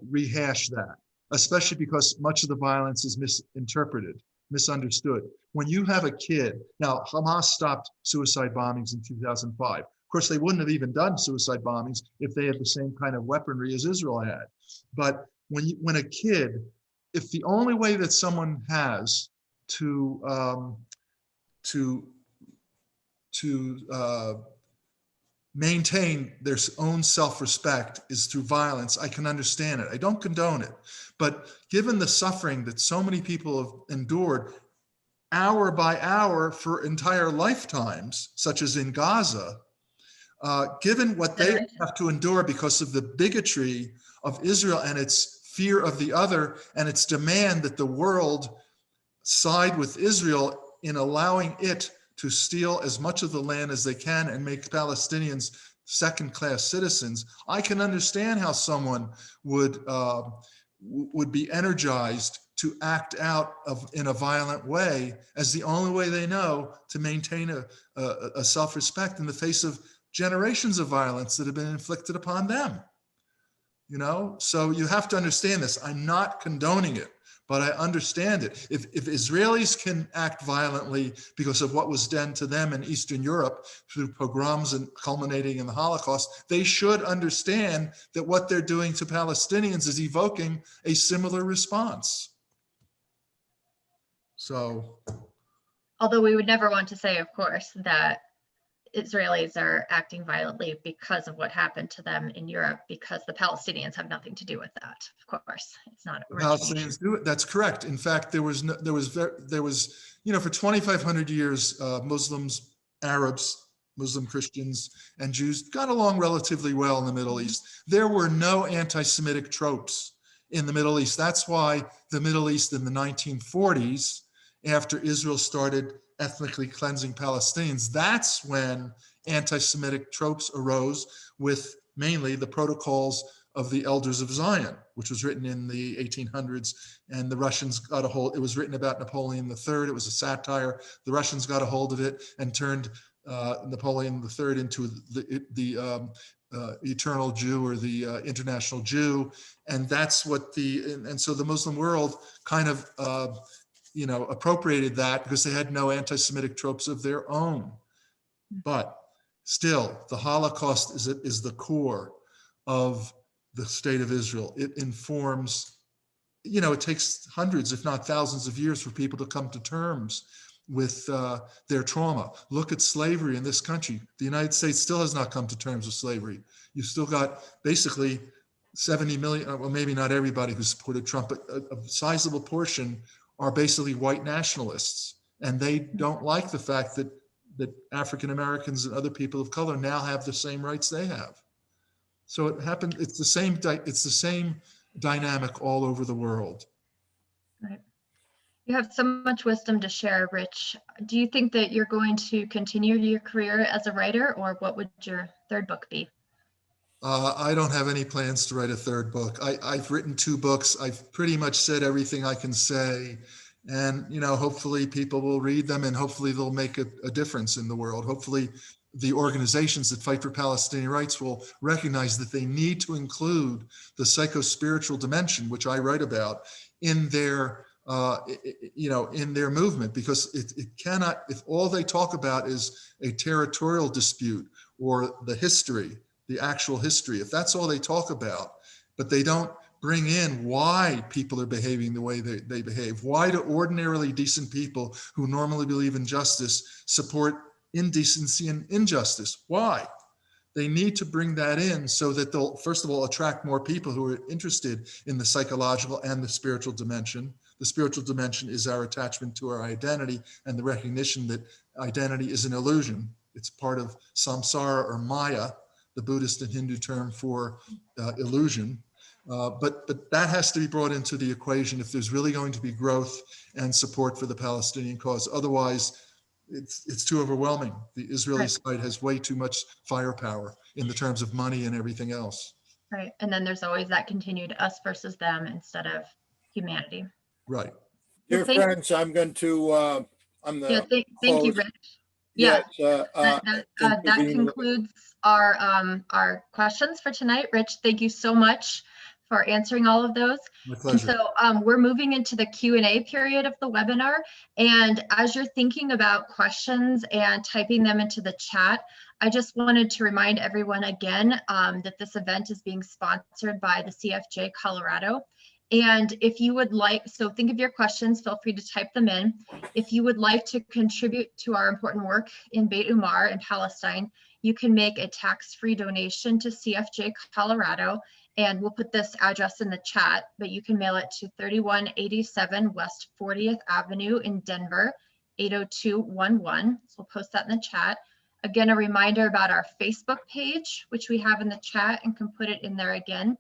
B: rehash that, especially because much of the violence is misinterpreted, misunderstood. When you have a kid, now Hamas stopped suicide bombings in 2005. Of course, they wouldn't have even done suicide bombings if they had the same kind of weaponry as Israel had. But when a kid, if the only way that someone has to maintain their own self-respect is through violence, I can understand it. I don't condone it. But given the suffering that so many people have endured hour by hour for entire lifetimes, such as in Gaza, given what they have to endure because of the bigotry of Israel and its fear of the other and its demand that the world side with Israel in allowing it to steal as much of the land as they can and make Palestinians second-class citizens, I can understand how someone would be energized to act out in a violent way as the only way they know to maintain a self-respect in the face of generations of violence that have been inflicted upon them. So you have to understand this. I'm not condoning it, but I understand it. If Israelis can act violently because of what was done to them in Eastern Europe through pogroms and culminating in the Holocaust, they should understand that what they're doing to Palestinians is evoking a similar response. So,
A: although we would never want to say, of course, that Israelis are acting violently because of what happened to them in Europe, because the Palestinians have nothing to do with that. Of course, it's not.
B: The Palestinians do it. That's correct. In fact, there was for 2,500 years, Muslims, Arabs, Muslim Christians, and Jews got along relatively well in the Middle East. There were no anti-Semitic tropes in the Middle East. That's why the Middle East in the 1940s, after Israel started ethnically cleansing Palestinians, that's when anti-Semitic tropes arose, with mainly the Protocols of the Elders of Zion, which was written in the 1800s, and the Russians got a hold. It was written about Napoleon III. It was a satire. The Russians got a hold of it and turned Napoleon III into the eternal Jew, or the international Jew, and that's what and so the Muslim world kind of appropriated that because they had no anti-Semitic tropes of their own. But still, the Holocaust is the core of the state of Israel. It informs, it takes hundreds, if not thousands of years for people to come to terms with their trauma. Look at slavery in this country. The United States still has not come to terms with slavery. You've still got basically 70 million, well, maybe not everybody who supported Trump, but a sizable portion are basically white nationalists. And they don't like the fact that African Americans and other people of color now have the same rights they have. So it happened. It's the same dynamic all over the world.
A: Right. You have so much wisdom to share, Rich. Do you think that you're going to continue your career as a writer, or what would your third book be?
B: I don't have any plans to write a third book. I've written 2 books. I've pretty much said everything I can say. And, hopefully people will read them, and hopefully they'll make a difference in the world. Hopefully the organizations that fight for Palestinian rights will recognize that they need to include the psycho-spiritual dimension, which I write about, in their in their movement, because it cannot, if all they talk about is a territorial dispute or the actual history, if that's all they talk about, but they don't bring in why people are behaving the way they behave, why do ordinarily decent people who normally believe in justice support indecency and injustice? Why? They need to bring that in so that they'll, first of all, attract more people who are interested in the psychological and the spiritual dimension. The spiritual dimension is our attachment to our identity and the recognition that identity is an illusion. It's part of samsara or maya, the Buddhist and Hindu term for illusion. But that has to be brought into the equation if there's really going to be growth and support for the Palestinian cause. Otherwise, it's too overwhelming. The Israeli side has way too much firepower in the terms of money and everything else.
A: Right. And then there's always that continued us versus them instead of humanity.
B: Right.
C: Dear friends, I'm going to, I'm the
A: thank you,
C: host.
A: Rich.
C: Yes,
A: That concludes our questions for tonight. Rich, thank you so much for answering all of those.
B: My pleasure.
A: And so we're moving into the Q&A period of the webinar. And as you're thinking about questions and typing them into the chat, I just wanted to remind everyone again that this event is being sponsored by the CFJ Colorado. And if you would like, so think of your questions, feel free to type them in. If you would like to contribute to our important work in Beit Umar in Palestine, you can make a tax-free donation to CFJ Colorado, and we'll put this address in the chat, but you can mail it to 3187 West 40th Avenue in Denver, 80211. So we'll post that in the chat. Again, a reminder about our Facebook page, which we have in the chat and can put it in there again.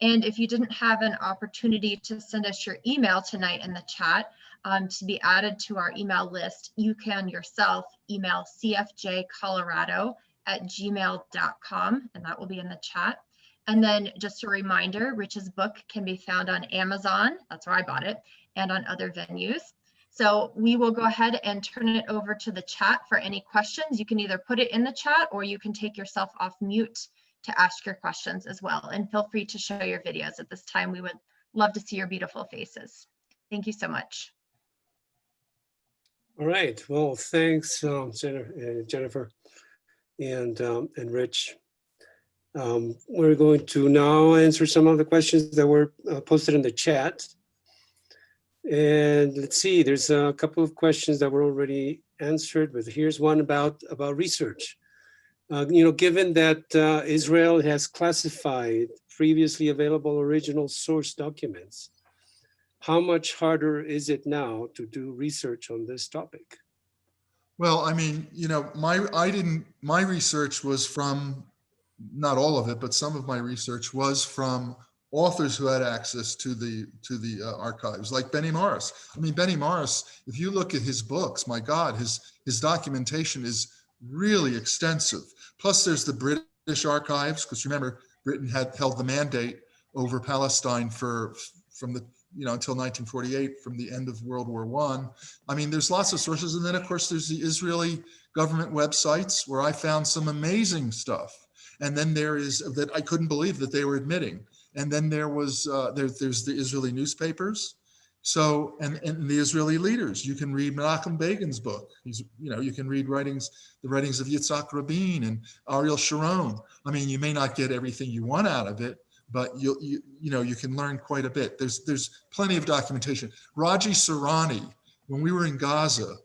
A: And if you didn't have an opportunity to send us your email tonight in the chat to be added to our email list, you can yourself email cfjcolorado@gmail.com, and that will be in the chat. And then just a reminder, Rich's book can be found on Amazon, that's where I bought it, and on other venues. So we will go ahead and turn it over to the chat for any questions. You can either put it in the chat or you can take yourself off mute to ask your questions as well. And feel free to show your videos at this time. We would love to see your beautiful faces. Thank you so much.
D: All right, well, thanks, Jennifer and Rich. We're going to now answer some of the questions that were posted in the chat. And let's see, there's a couple of questions that were already answered, but here's one about research. Given that Israel has classified previously available original source documents, how much harder is it now to do research on this topic?
B: Well, I mean, my research was from, not all of it, but some of my research was from authors who had access to the archives, like Benny Morris. I mean, Benny Morris, if you look at his books, my God, his documentation is really extensive. Plus there's the British archives, because remember, Britain had held the mandate over Palestine from the, until 1948, from the end of World War I. I mean, there's lots of sources. And then of course there's the Israeli government websites where I found some amazing stuff. And then there is that I couldn't believe that they were admitting. And then there was, there's the Israeli newspapers. So, and the Israeli leaders, you can read Menachem Begin's book. You can read the writings of Yitzhak Rabin and Ariel Sharon. I mean, you may not get everything you want out of it, but you can learn quite a bit. There's plenty of documentation. Raji Sarani, when we were in Gaza,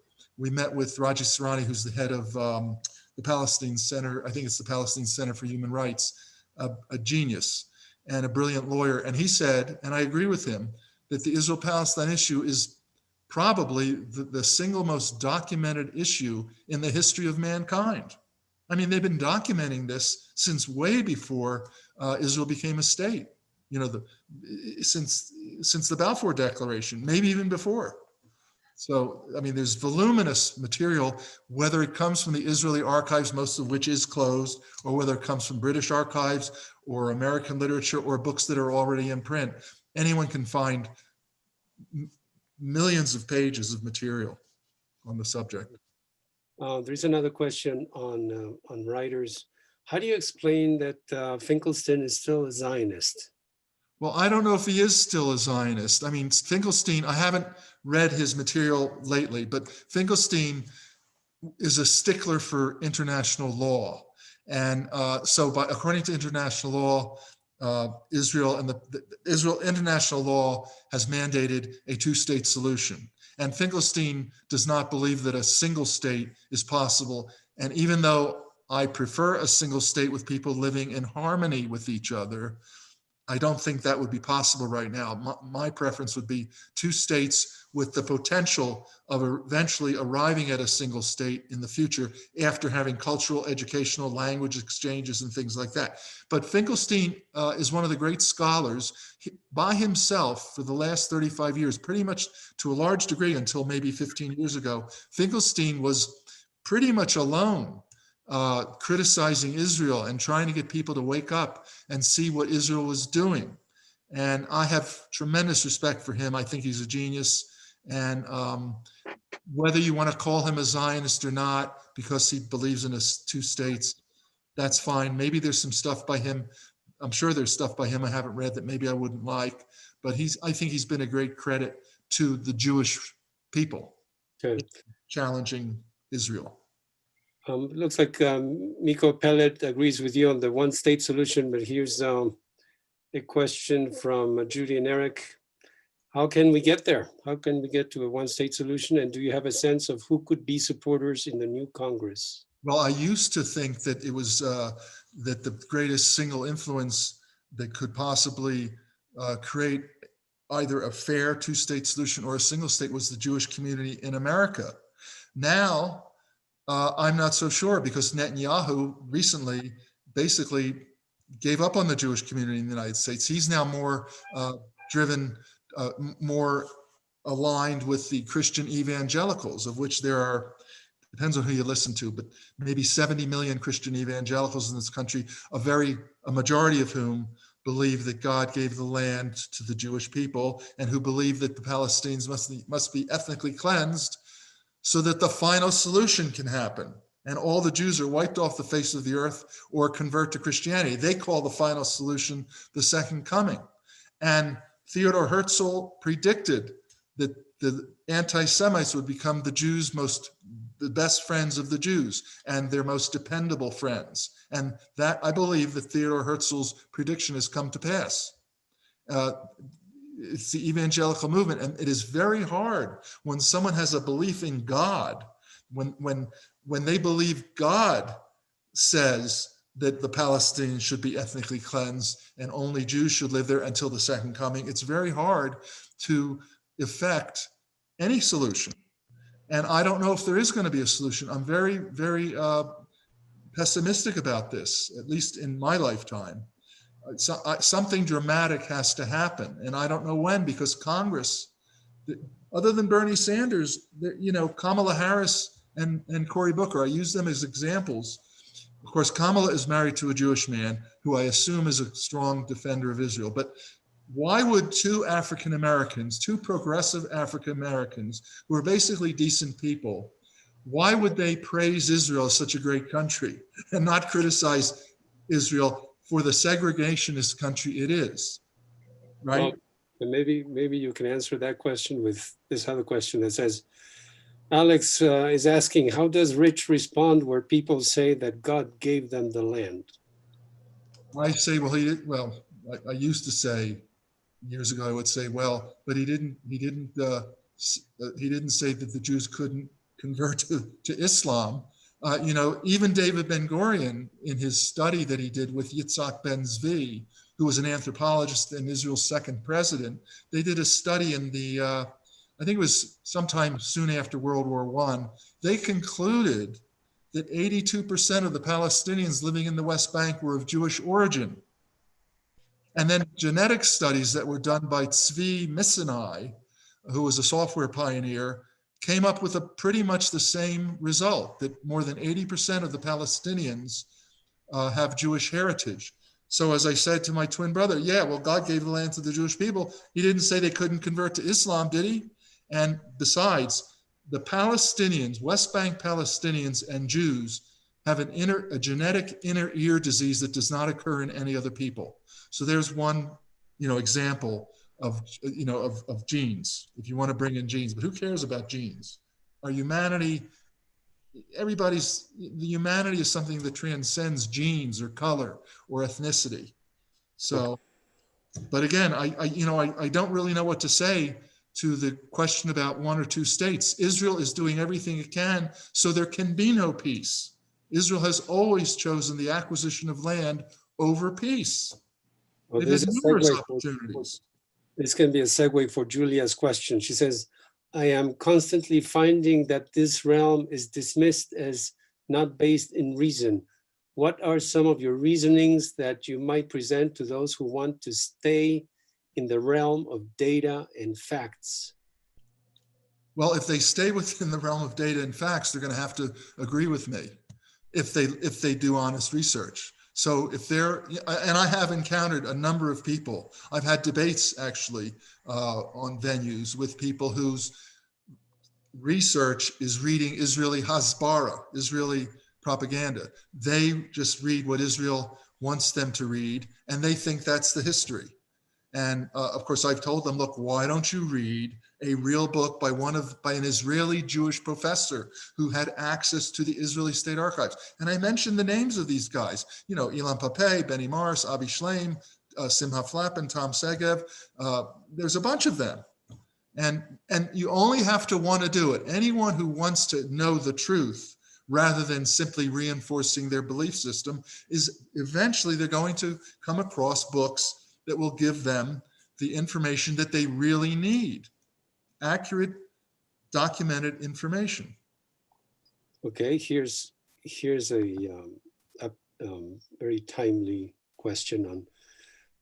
B: we met with Raji Sarani, who's the head of the Palestine Center. I think it's the Palestine Center for Human Rights, a genius and a brilliant lawyer. And he said, and I agree with him, that the Israel-Palestine issue is probably the single most documented issue in the history of mankind. I mean, they've been documenting this since way before Israel became a state, you know, since the Balfour Declaration, maybe even before. So, I mean, there's voluminous material, whether it comes from the Israeli archives, most of which is closed, or whether it comes from British archives or American literature or books that are already in print. Anyone can find millions of pages of material on the subject.
D: There's another question on writers. How do you explain that Finkelstein is still a Zionist?
B: Well, I don't know if he is still a Zionist. I mean, Finkelstein, I haven't read his material lately, but Finkelstein is a stickler for international law. And so according to international law, Israel and Israel international law has mandated a two-state solution. And Finkelstein does not believe that a single state is possible. And even though I prefer a single state with people living in harmony with each other, I don't think that would be possible right now. My preference would be two states with the potential of eventually arriving at a single state in the future after having cultural, educational, language exchanges and things like that. But Finkelstein is one of the great scholars. By himself for the last 35 years, pretty much to a large degree until maybe 15 years ago, Finkelstein was pretty much alone criticizing Israel and trying to get people to wake up and see what Israel was doing. And I have tremendous respect for him. I think he's a genius. And whether you want to call him a Zionist or not, because he believes in two states, that's fine. Maybe there's some stuff by him. I'm sure there's stuff by him I haven't read that maybe I wouldn't like, but I think he's been a great credit to the Jewish people, challenging Israel.
D: Looks like Miko Pellet agrees with you on the one-state solution, but here's a question from Judy and Eric. How can we get there? How can we get to a one-state solution? And do you have a sense of who could be supporters in the new Congress?
B: Well, I used to think that it was that the greatest single influence that could possibly create either a fair two-state solution or a single state was the Jewish community in America. Now, I'm not so sure, because Netanyahu recently basically gave up on the Jewish community in the United States. He's now more driven, more aligned with the Christian evangelicals, of which there are, depends on who you listen to, but maybe 70 million Christian evangelicals in this country, a majority of whom believe that God gave the land to the Jewish people, and who believe that the Palestinians must be ethnically cleansed so that the final solution can happen and all the Jews are wiped off the face of the earth or convert to Christianity. They call the final solution the second coming. And Theodor Herzl predicted that the anti-Semites would become the best friends of the Jews and their most dependable friends. And that, I believe that Theodor Herzl's prediction has come to pass. It's the evangelical movement, and it is very hard when someone has a belief in God, when they believe God says that the Palestinians should be ethnically cleansed and only Jews should live there until the second coming. It's very hard to effect any solution. And I don't know if there is going to be a solution. I'm very, very pessimistic about this, at least in my lifetime. Something dramatic has to happen, and I don't know when, because Congress, other than Bernie Sanders, Kamala Harris and Cory Booker, I use them as examples. Of course, Kamala is married to a Jewish man who I assume is a strong defender of Israel. But why would two African Americans, two progressive African Americans, who are basically decent people, why would they praise Israel as such a great country and not criticize Israel for the segregationist country it is, right?
D: Well, maybe you can answer that question with this other question that says, Alex is asking, how does Rich respond where people say that God gave them the land?
B: I say, well, I used to say years ago, I would say, well, but he didn't say that the Jews couldn't convert to Islam. Even David Ben-Gurion, in his study that he did with Yitzhak Ben-Zvi, who was an anthropologist and Israel's second president, they did a study in the, I think it was sometime soon after World War I. They concluded that 82% of the Palestinians living in the West Bank were of Jewish origin. And then genetic studies that were done by Tzvi Missenai, who was a software pioneer, came up with pretty much the same result, that more than 80% of the Palestinians have Jewish heritage. So as I said to my twin brother, yeah, well, God gave the land to the Jewish people. He didn't say they couldn't convert to Islam, did he? And besides, the Palestinians, West Bank Palestinians and Jews have a genetic inner ear disease that does not occur in any other people. So there's one, example of genes, if you want to bring in genes, but who cares about genes? The humanity is something that transcends genes or color or ethnicity. So, but again, I don't really know what to say to the question about one or two states. Israel is doing everything it can so there can be no peace. Israel has always chosen the acquisition of land over peace.
D: Well,
B: They've had numerous opportunities.
D: This can be a segue for Julia's question. She says, I am constantly finding that this realm is dismissed as not based in reason. What are some of your reasonings that you might present to those who want to stay in the realm of data and facts?
B: Well, if they stay within the realm of data and facts, they're going to have to agree with me if they do honest research. So and I have encountered a number of people. I've had debates actually on venues with people whose research is reading Israeli Hasbara, Israeli propaganda. They just read what Israel wants them to read, and they think that's the history. And of course, I've told them, look, why don't you read a real book by an Israeli Jewish professor who had access to the Israeli State Archives? And I mentioned the names of these guys, Ilan Pape, Benny Morris, Avi Shleim, Simha Flappen, Tom Segev. There's a bunch of them. And you only have to want to do it. Anyone who wants to know the truth rather than simply reinforcing their belief system is eventually they're going to come across books that will give them the information that they really need. Accurate, documented information.
D: Okay, here's a very timely question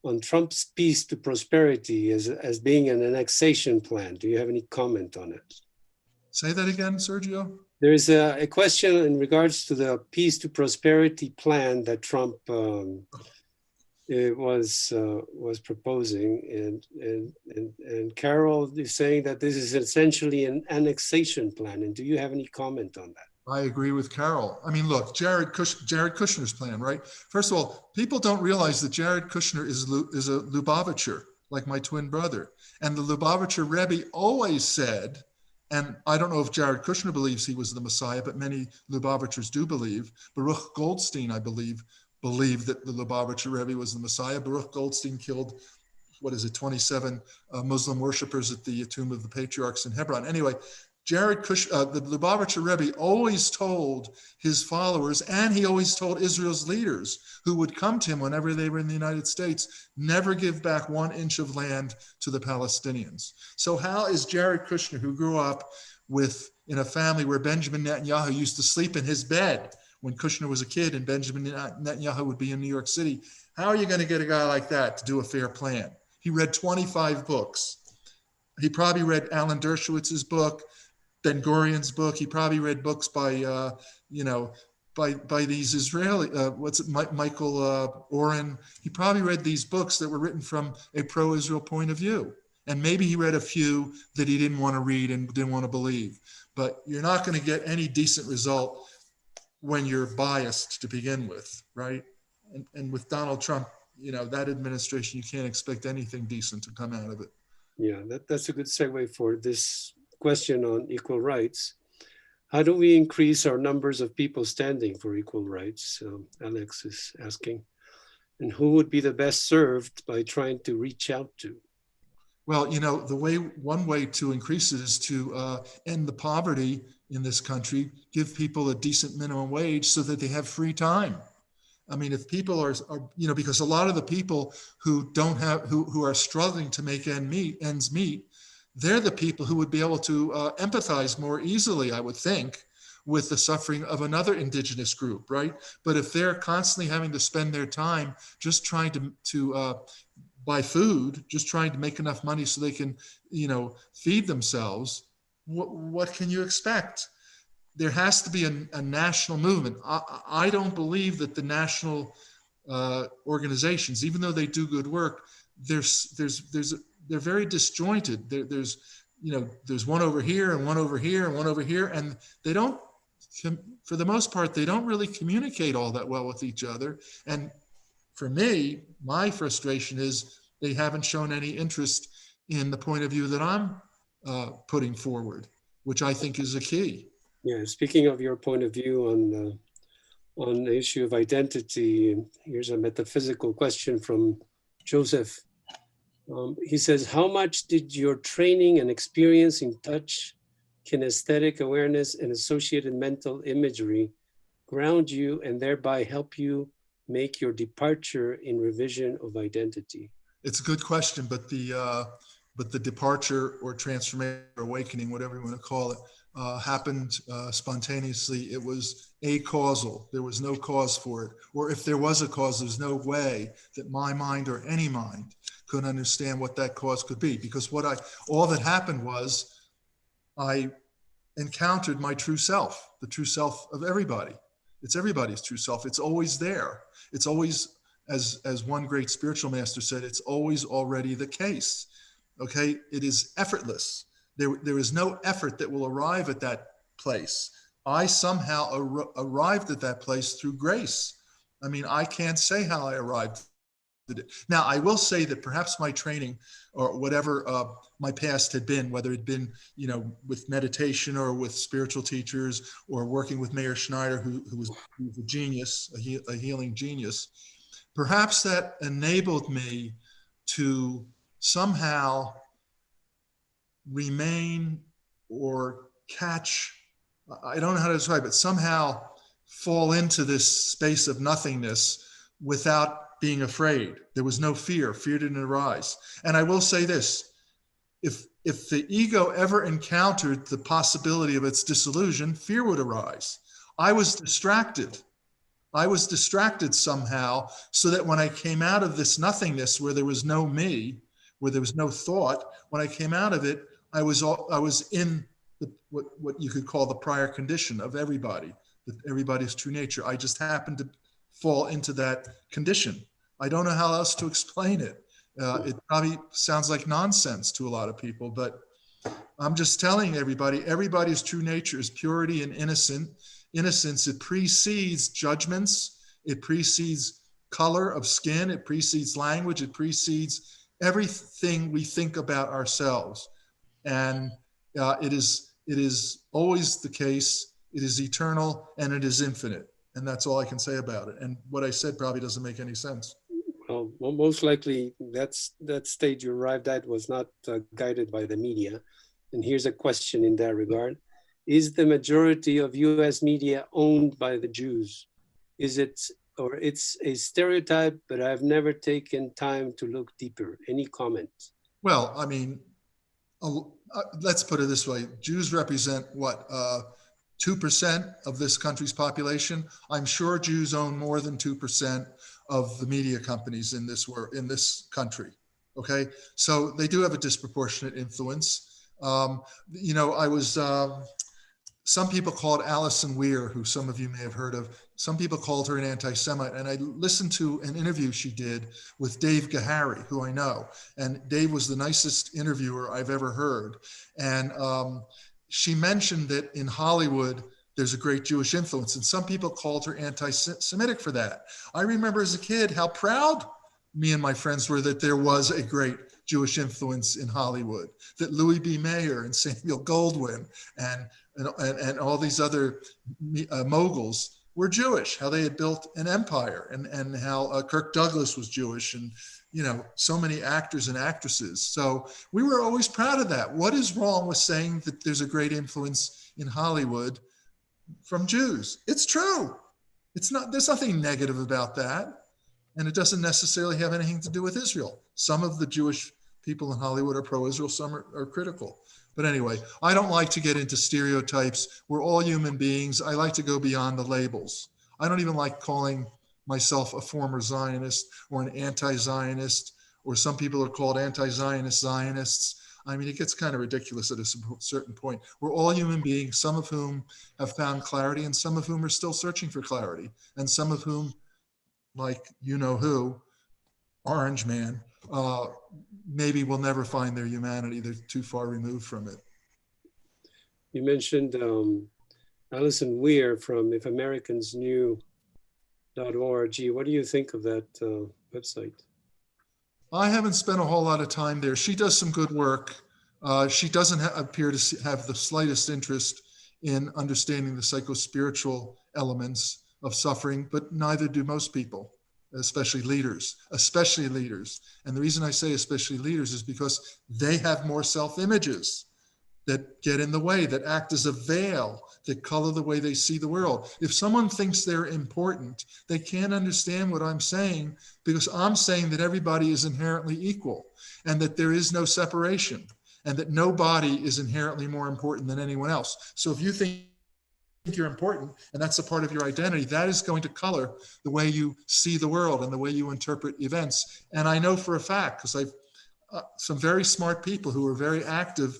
D: on Trump's peace to prosperity as being an annexation plan. Do you have any comment on it?
B: Say that again, Sergio.
D: There is a question in regards to the peace to prosperity plan that Trump was proposing, and Carol is saying that this is essentially an annexation plan. And do you have any comment on that?
B: I agree with Carol. I mean, look, Jared Kushner's plan, right? First of all, people don't realize that Jared Kushner is a Lubavitcher, like my twin brother. And the Lubavitcher Rebbe always said, and I don't know if Jared Kushner believes he was the Messiah, but many Lubavitchers do believe. Baruch Goldstein, I believed that the Lubavitcher Rebbe was the Messiah. Baruch Goldstein killed, 27 Muslim worshippers at the tomb of the patriarchs in Hebron. Anyway, Jared Kushner, the Lubavitcher Rebbe, always told his followers, and he always told Israel's leaders who would come to him whenever they were in the United States, never give back 1 inch of land to the Palestinians. So how is Jared Kushner, who grew up in a family where Benjamin Netanyahu used to sleep in his bed when Kushner was a kid and Benjamin Netanyahu would be in New York City, how are you going to get a guy like that to do a fair plan? He read 25 books. He probably read Alan Dershowitz's book, Ben-Gurion's book. He probably read books by these Israeli, Michael Oren. He probably read these books that were written from a pro-Israel point of view. And maybe he read a few that he didn't want to read and didn't want to believe. But you're not going to get any decent result when you're biased to begin with, right? And with Donald Trump, that administration, you can't expect anything decent to come out of it.
D: Yeah, that's a good segue for this question on equal rights. How do we increase our numbers of people standing for equal rights? Alex is asking. And who would be the best served by trying to reach out to?
B: Well, one way to increase it is to end the poverty in this country, give people a decent minimum wage so that they have free time. I mean, if people are because a lot of the people who don't have, who are struggling to make ends meet, they're the people who would be able to empathize more easily, I would think, with the suffering of another indigenous group, right? But if they're constantly having to spend their time just trying to buy food, just trying to make enough money so they can, feed themselves, what can you expect? There has to be a national movement. I don't believe that the national organizations, even though they do good work, they're very disjointed. There's one over here and one over here and one over here, and they don't, for the most part, they don't really communicate all that well with each other. And for me, my frustration is they haven't shown any interest in the point of view that I'm putting forward, which I think is a key.
D: Yeah, speaking of your point of view on the issue of identity, here's a metaphysical question from Joseph. He says, how much did your training and experience in touch, kinesthetic awareness, and associated mental imagery ground you and thereby help you make your departure in revision of identity?
B: It's a good question, but the departure or transformation or awakening, whatever you want to call it, happened spontaneously. It was acausal. There was no cause for it. Or if there was a cause, there's no way that my mind or any mind could understand what that cause could be. Because all that happened was I encountered my true self, the true self of everybody. It's everybody's true self. It's always there. It's always, as one great spiritual master said, it's always already the case. Okay, it is effortless. There is no effort that will arrive at that place. I somehow arrived at that place through grace. I mean, I can't say how I arrived at it. Now, I will say that perhaps my training or whatever my past had been, whether it had been, with meditation or with spiritual teachers or working with Mayer Schneider, who was a genius, a healing genius, perhaps that enabled me to somehow remain or catch, I don't know how to describe it, somehow fall into this space of nothingness without being afraid. There was no fear. Fear didn't arise. And I will say this, if the ego ever encountered the possibility of its dissolution, fear would arise. I was distracted. I was distracted somehow, so that when I came out of this nothingness where there was no me, where there was no thought, when I came out of it, I was in what you could call the prior condition of everybody's true nature. I just happened to fall into that condition. I don't know how else to explain it. It probably sounds like nonsense to a lot of people, but I'm just telling everybody, everybody's true nature is purity and innocence. It precedes judgments. It precedes color of skin. It precedes language. It precedes everything we think about ourselves. And it is always the case. It is eternal and it is infinite. And that's all I can say about it. And what I said probably doesn't make any sense.
D: Well, most likely that stage you arrived at was not guided by the media. And here's a question in that regard. Is the majority of US media owned by the Jews? It's a stereotype, but I've never taken time to look deeper. Any comment?
B: Well, I mean, let's put it this way. Jews represent what, 2% of this country's population? I'm sure Jews own more than 2% of the media companies in this country. Okay, so they do have a disproportionate influence. Some people called Alison Weir, who some of you may have heard of, some people called her an anti-Semite. And I listened to an interview she did with Dave Gahary, who I know. And Dave was the nicest interviewer I've ever heard. And she mentioned that in Hollywood, there's a great Jewish influence. And some people called her anti-Semitic for that. I remember as a kid how proud me and my friends were that there was a great Jewish influence in Hollywood, that Louis B. Mayer and Samuel Goldwyn and all these other moguls were Jewish, how they had built an empire, and how Kirk Douglas was Jewish, so many actors and actresses. So we were always proud of that. What is wrong with saying that there's a great influence in Hollywood from Jews? It's true. It's not, there's nothing negative about that. And it doesn't necessarily have anything to do with Israel. Some of the Jewish people in Hollywood are pro-Israel, some are critical. But anyway, I don't like to get into stereotypes. We're all human beings. I like to go beyond the labels. I don't even like calling myself a former Zionist or an anti-Zionist, or some people are called anti-Zionist Zionists. I mean, it gets kind of ridiculous at a certain point. We're all human beings, some of whom have found clarity and some of whom are still searching for clarity, and some of whom, like who, Orange Man, maybe will never find their humanity. They're too far removed from it.
D: You mentioned Alison Weir from ifamericans.org. What do you think of that website?
B: I haven't spent a whole lot of time there. She does some good work. She doesn't appear to have the slightest interest in understanding the psychospiritual elements of suffering, but neither do most people, especially leaders. And the reason I say especially leaders is because they have more self-images that get in the way, that act as a veil, that color the way they see the world. If someone thinks they're important, they can't understand what I'm saying, because I'm saying that everybody is inherently equal and that there is no separation and that nobody is inherently more important than anyone else. So if you think you're important and that's a part of your identity, that is going to color the way you see the world and the way you interpret events. And I know for a fact, because I've some very smart people who are very active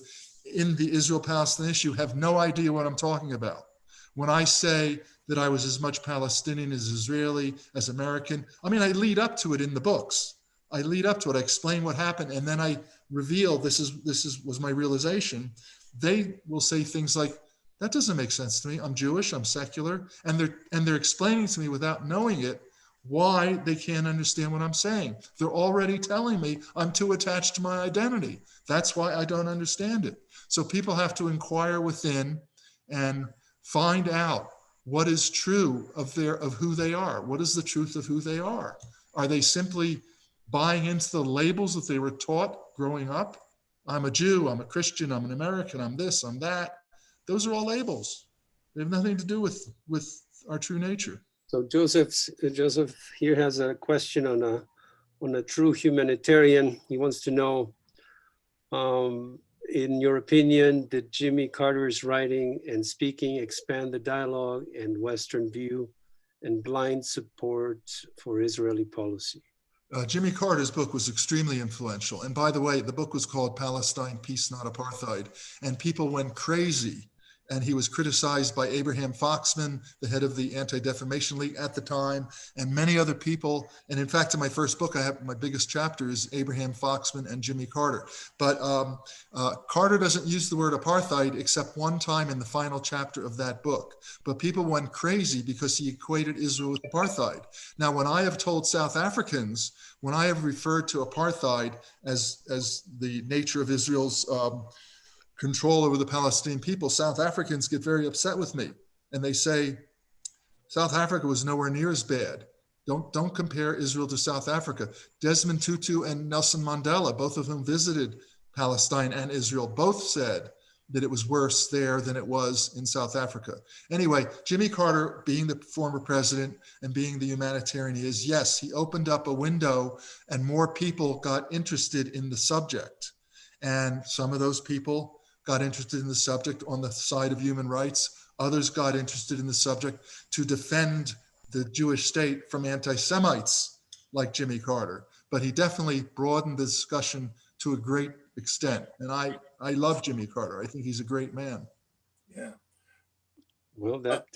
B: in the Israel-Palestine issue have no idea what I'm talking about. When I say that I was as much Palestinian as Israeli, as American, I mean, I lead up to it in the books. I lead up to it, I explain what happened, and then I reveal this was my realization. They will say things like, that doesn't make sense to me. I'm Jewish, I'm secular, and they're explaining to me without knowing it why they can't understand what I'm saying. They're already telling me I'm too attached to my identity. That's why I don't understand it. So people have to inquire within and find out what is true of who they are. What is the truth of who they are? Are they simply buying into the labels that they were taught growing up? I'm a Jew, I'm a Christian, I'm an American, I'm this, I'm that. Those are all labels. They have nothing to do with our true nature.
D: So Joseph here has a question on a true humanitarian. He wants to know, in your opinion, did Jimmy Carter's writing and speaking expand the dialogue and Western view and blind support for Israeli policy?
B: Jimmy Carter's book was extremely influential. And by the way, the book was called Palestine, Peace, Not Apartheid. And people went crazy. And he was criticized by Abraham Foxman, the head of the Anti-Defamation League at the time, and many other people. And in fact, in my first book, I have my biggest chapter is Abraham Foxman and Jimmy Carter. But Carter doesn't use the word apartheid except one time in the final chapter of that book. But people went crazy because he equated Israel with apartheid. Now, when I have told South Africans, when I have referred to apartheid as the nature of Israel's control over the Palestinian people, South Africans get very upset with me. And they say, South Africa was nowhere near as bad. Don't compare Israel to South Africa. Desmond Tutu and Nelson Mandela, both of whom visited Palestine and Israel, both said that it was worse there than it was in South Africa. Anyway, Jimmy Carter, being the former president and being the humanitarian he is, yes, he opened up a window and more people got interested in the subject. And some of those people got interested in the subject on the side of human rights. Others got interested in the subject to defend the Jewish state from anti-Semites like Jimmy Carter. But he definitely broadened the discussion to a great extent. And I love Jimmy Carter. I think he's a great man.
C: Yeah.
D: Well, that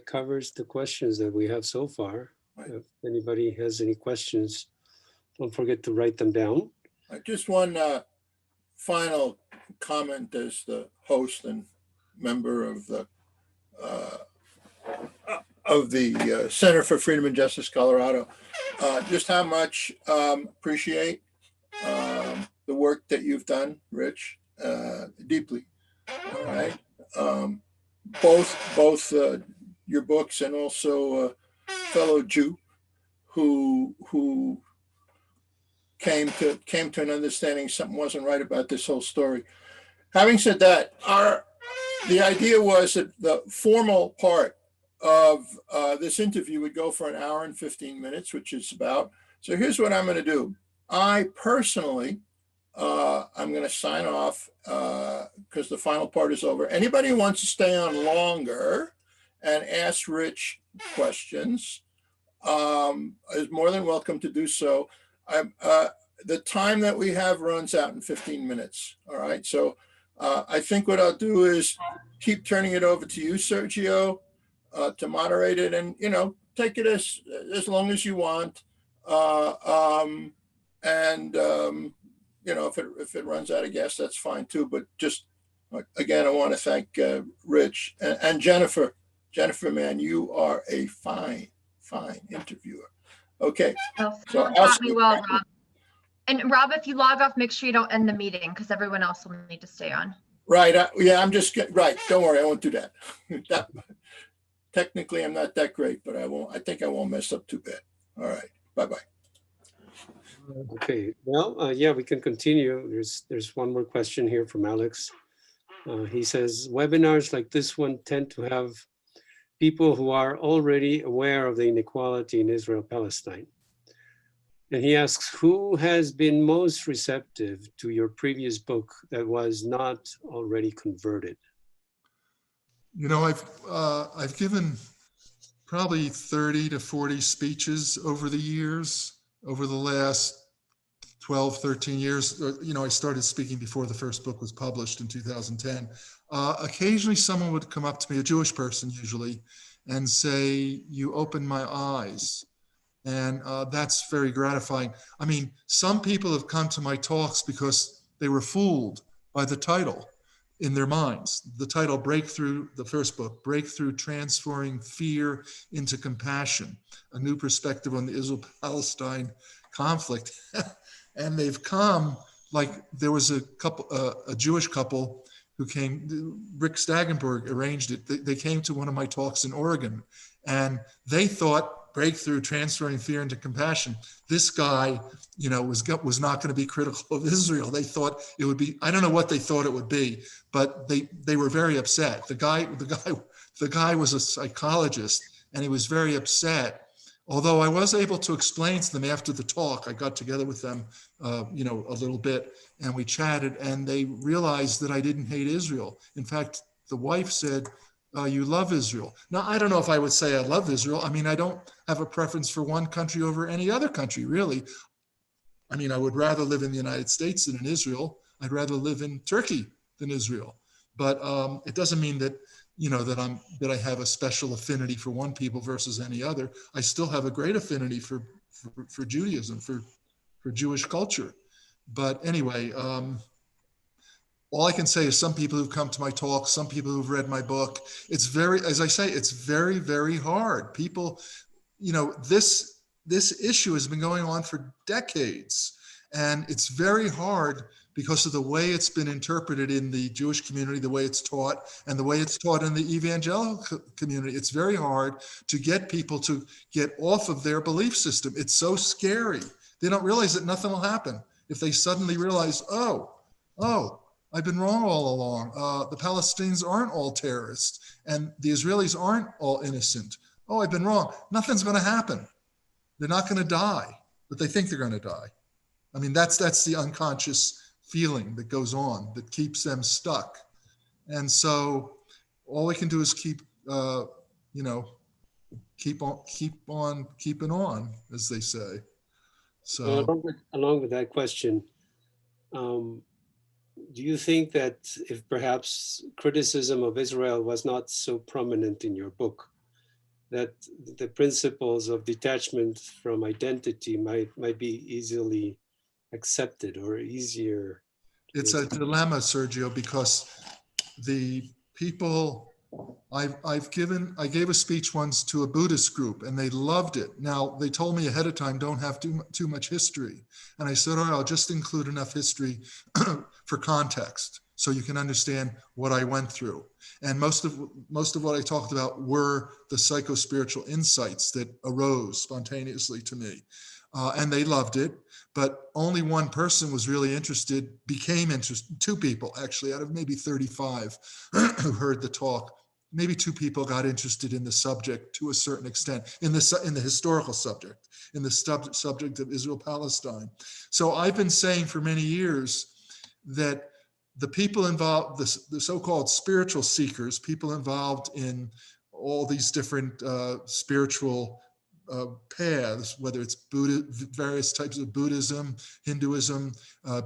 D: covers the questions that we have so far.
C: Right.
D: If anybody has any questions, don't forget to write them down.
C: Just one final comment as the host and member of the Center for Freedom and Justice Colorado, just how much appreciate the work that you've done, Rich, deeply. All right, both your books and also a fellow Jew who came to an understanding something wasn't right about this whole story. Having said that, the idea was that the formal part of this interview would go for an hour and 15 minutes, which is about. So here's what I'm going to do. I personally, I'm going to sign off because the final part is over. Anybody who wants to stay on longer and ask Rich questions is more than welcome to do so. The time that we have runs out in 15 minutes. All right. So I think what I'll do is keep turning it over to you, Sergio, to moderate it, and, you know, take it as long as you want. You know, if it runs out of gas, that's fine too. But just again, I want to thank Rich and Jennifer. Jennifer, man, you are a fine interviewer. Okay.
A: Oh,
C: So
A: you taught me well, Rob. And Rob, if you log off, make sure you don't end the meeting because everyone else will need to stay on.
C: Right. Yeah, I'm just right. Don't worry, I won't do that. Technically, I'm not that great, but I won't. I think I won't mess up too bad. All right. Bye-bye.
D: Okay, well, yeah, we can continue. There's one more question here from Alex. He says, webinars like this one tend to have people who are already aware of the inequality in Israel-Palestine. And he asks, who has been most receptive to your previous book that was not already converted?
B: You know, I've given probably 30 to 40 speeches over the years, over the last 12, 13 years. You know, I started speaking before the first book was published in 2010. Occasionally someone would come up to me, a Jewish person usually, and say, you opened my eyes. And that's very gratifying. I mean, some people have come to my talks because they were fooled by the title in their minds. The title, Breakthrough, the first book, Breakthrough Transforming Fear into Compassion, a New Perspective on the Israel-Palestine Conflict. And they've come, like there was a Jewish couple who came, Rick Stagenberg arranged it. They came to one of my talks in Oregon, and they thought Breakthrough Transferring Fear into Compassion. This guy, you know, was not going to be critical of Israel. They thought it would be, I don't know what they thought it would be, but they were very upset. The guy was a psychologist, and he was very upset. Although I was able to explain to them after the talk, I got together with them, you know, a little bit, and we chatted, and they realized that I didn't hate Israel. In fact, the wife said, you love Israel. Now, I don't know if I would say I love Israel. I mean, I don't have a preference for one country over any other country, really. I mean, I would rather live in the United States than in Israel. I'd rather live in Turkey than Israel. But it doesn't mean that, you know, that I have a special affinity for one people versus any other. I still have a great affinity for Judaism, for Jewish culture. But anyway, all I can say is some people who've come to my talk, some people who've read my book, it's very, as I say, it's very, very hard. People, you know, this issue has been going on for decades, and it's very hard because of the way it's been interpreted in the Jewish community, the way it's taught, and the way it's taught in the evangelical community. It's very hard to get people to get off of their belief system. It's so scary. They don't realize that nothing will happen if they suddenly realize, oh, I've been wrong all along. The Palestinians aren't all terrorists, and the Israelis aren't all innocent. Oh, I've been wrong. Nothing's going to happen. They're not going to die, but they think they're going to die. I mean, that's the unconscious feeling that goes on that keeps them stuck. And so all we can do is keep on keeping on, as they say. So
D: along with that question, do you think that if perhaps criticism of Israel was not so prominent in your book, that the principles of detachment from identity might be easily accepted or easier?
B: It's a dilemma, Sergio, because the people I gave a speech once to a Buddhist group, and they loved it. Now, they told me ahead of time, don't have too much history. And I said, all right, I'll just include enough history for context so you can understand what I went through. And most of what I talked about were the psycho-spiritual insights that arose spontaneously to me. And they loved it. but only one person was really interested, became interested, 2 people actually out of maybe 35 who heard the talk. Maybe 2 people got interested in the subject to a certain extent, in the historical subject, in the subject of Israel-Palestine. So I've been saying for many years that the people involved, the so-called spiritual seekers, people involved in all these different spiritual paths, whether it's Buddha, various types of Buddhism, Hinduism,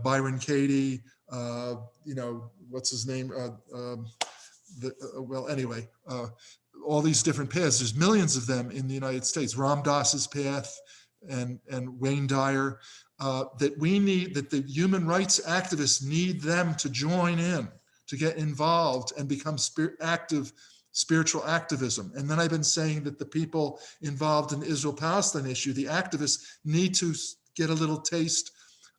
B: Byron Katie, what's his name? All these different paths. There's millions of them in the United States. Ram Dass's path and Wayne Dyer. That the human rights activists need them to join in, to get involved and become active spiritual activism. And then I've been saying that the people involved in the Israel-Palestine issue, the activists, need to get a little taste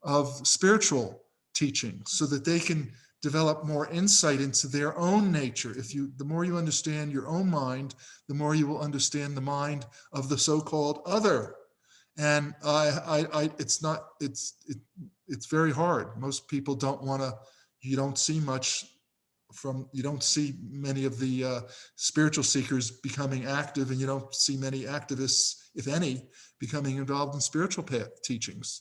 B: of spiritual teaching so that they can develop more insight into their own nature. The more you understand your own mind, the more you will understand the mind of the so-called other. And it's very hard. Most people don't want to. You don't see many of the spiritual seekers becoming active, and you don't see many activists, if any, becoming involved in spiritual teachings.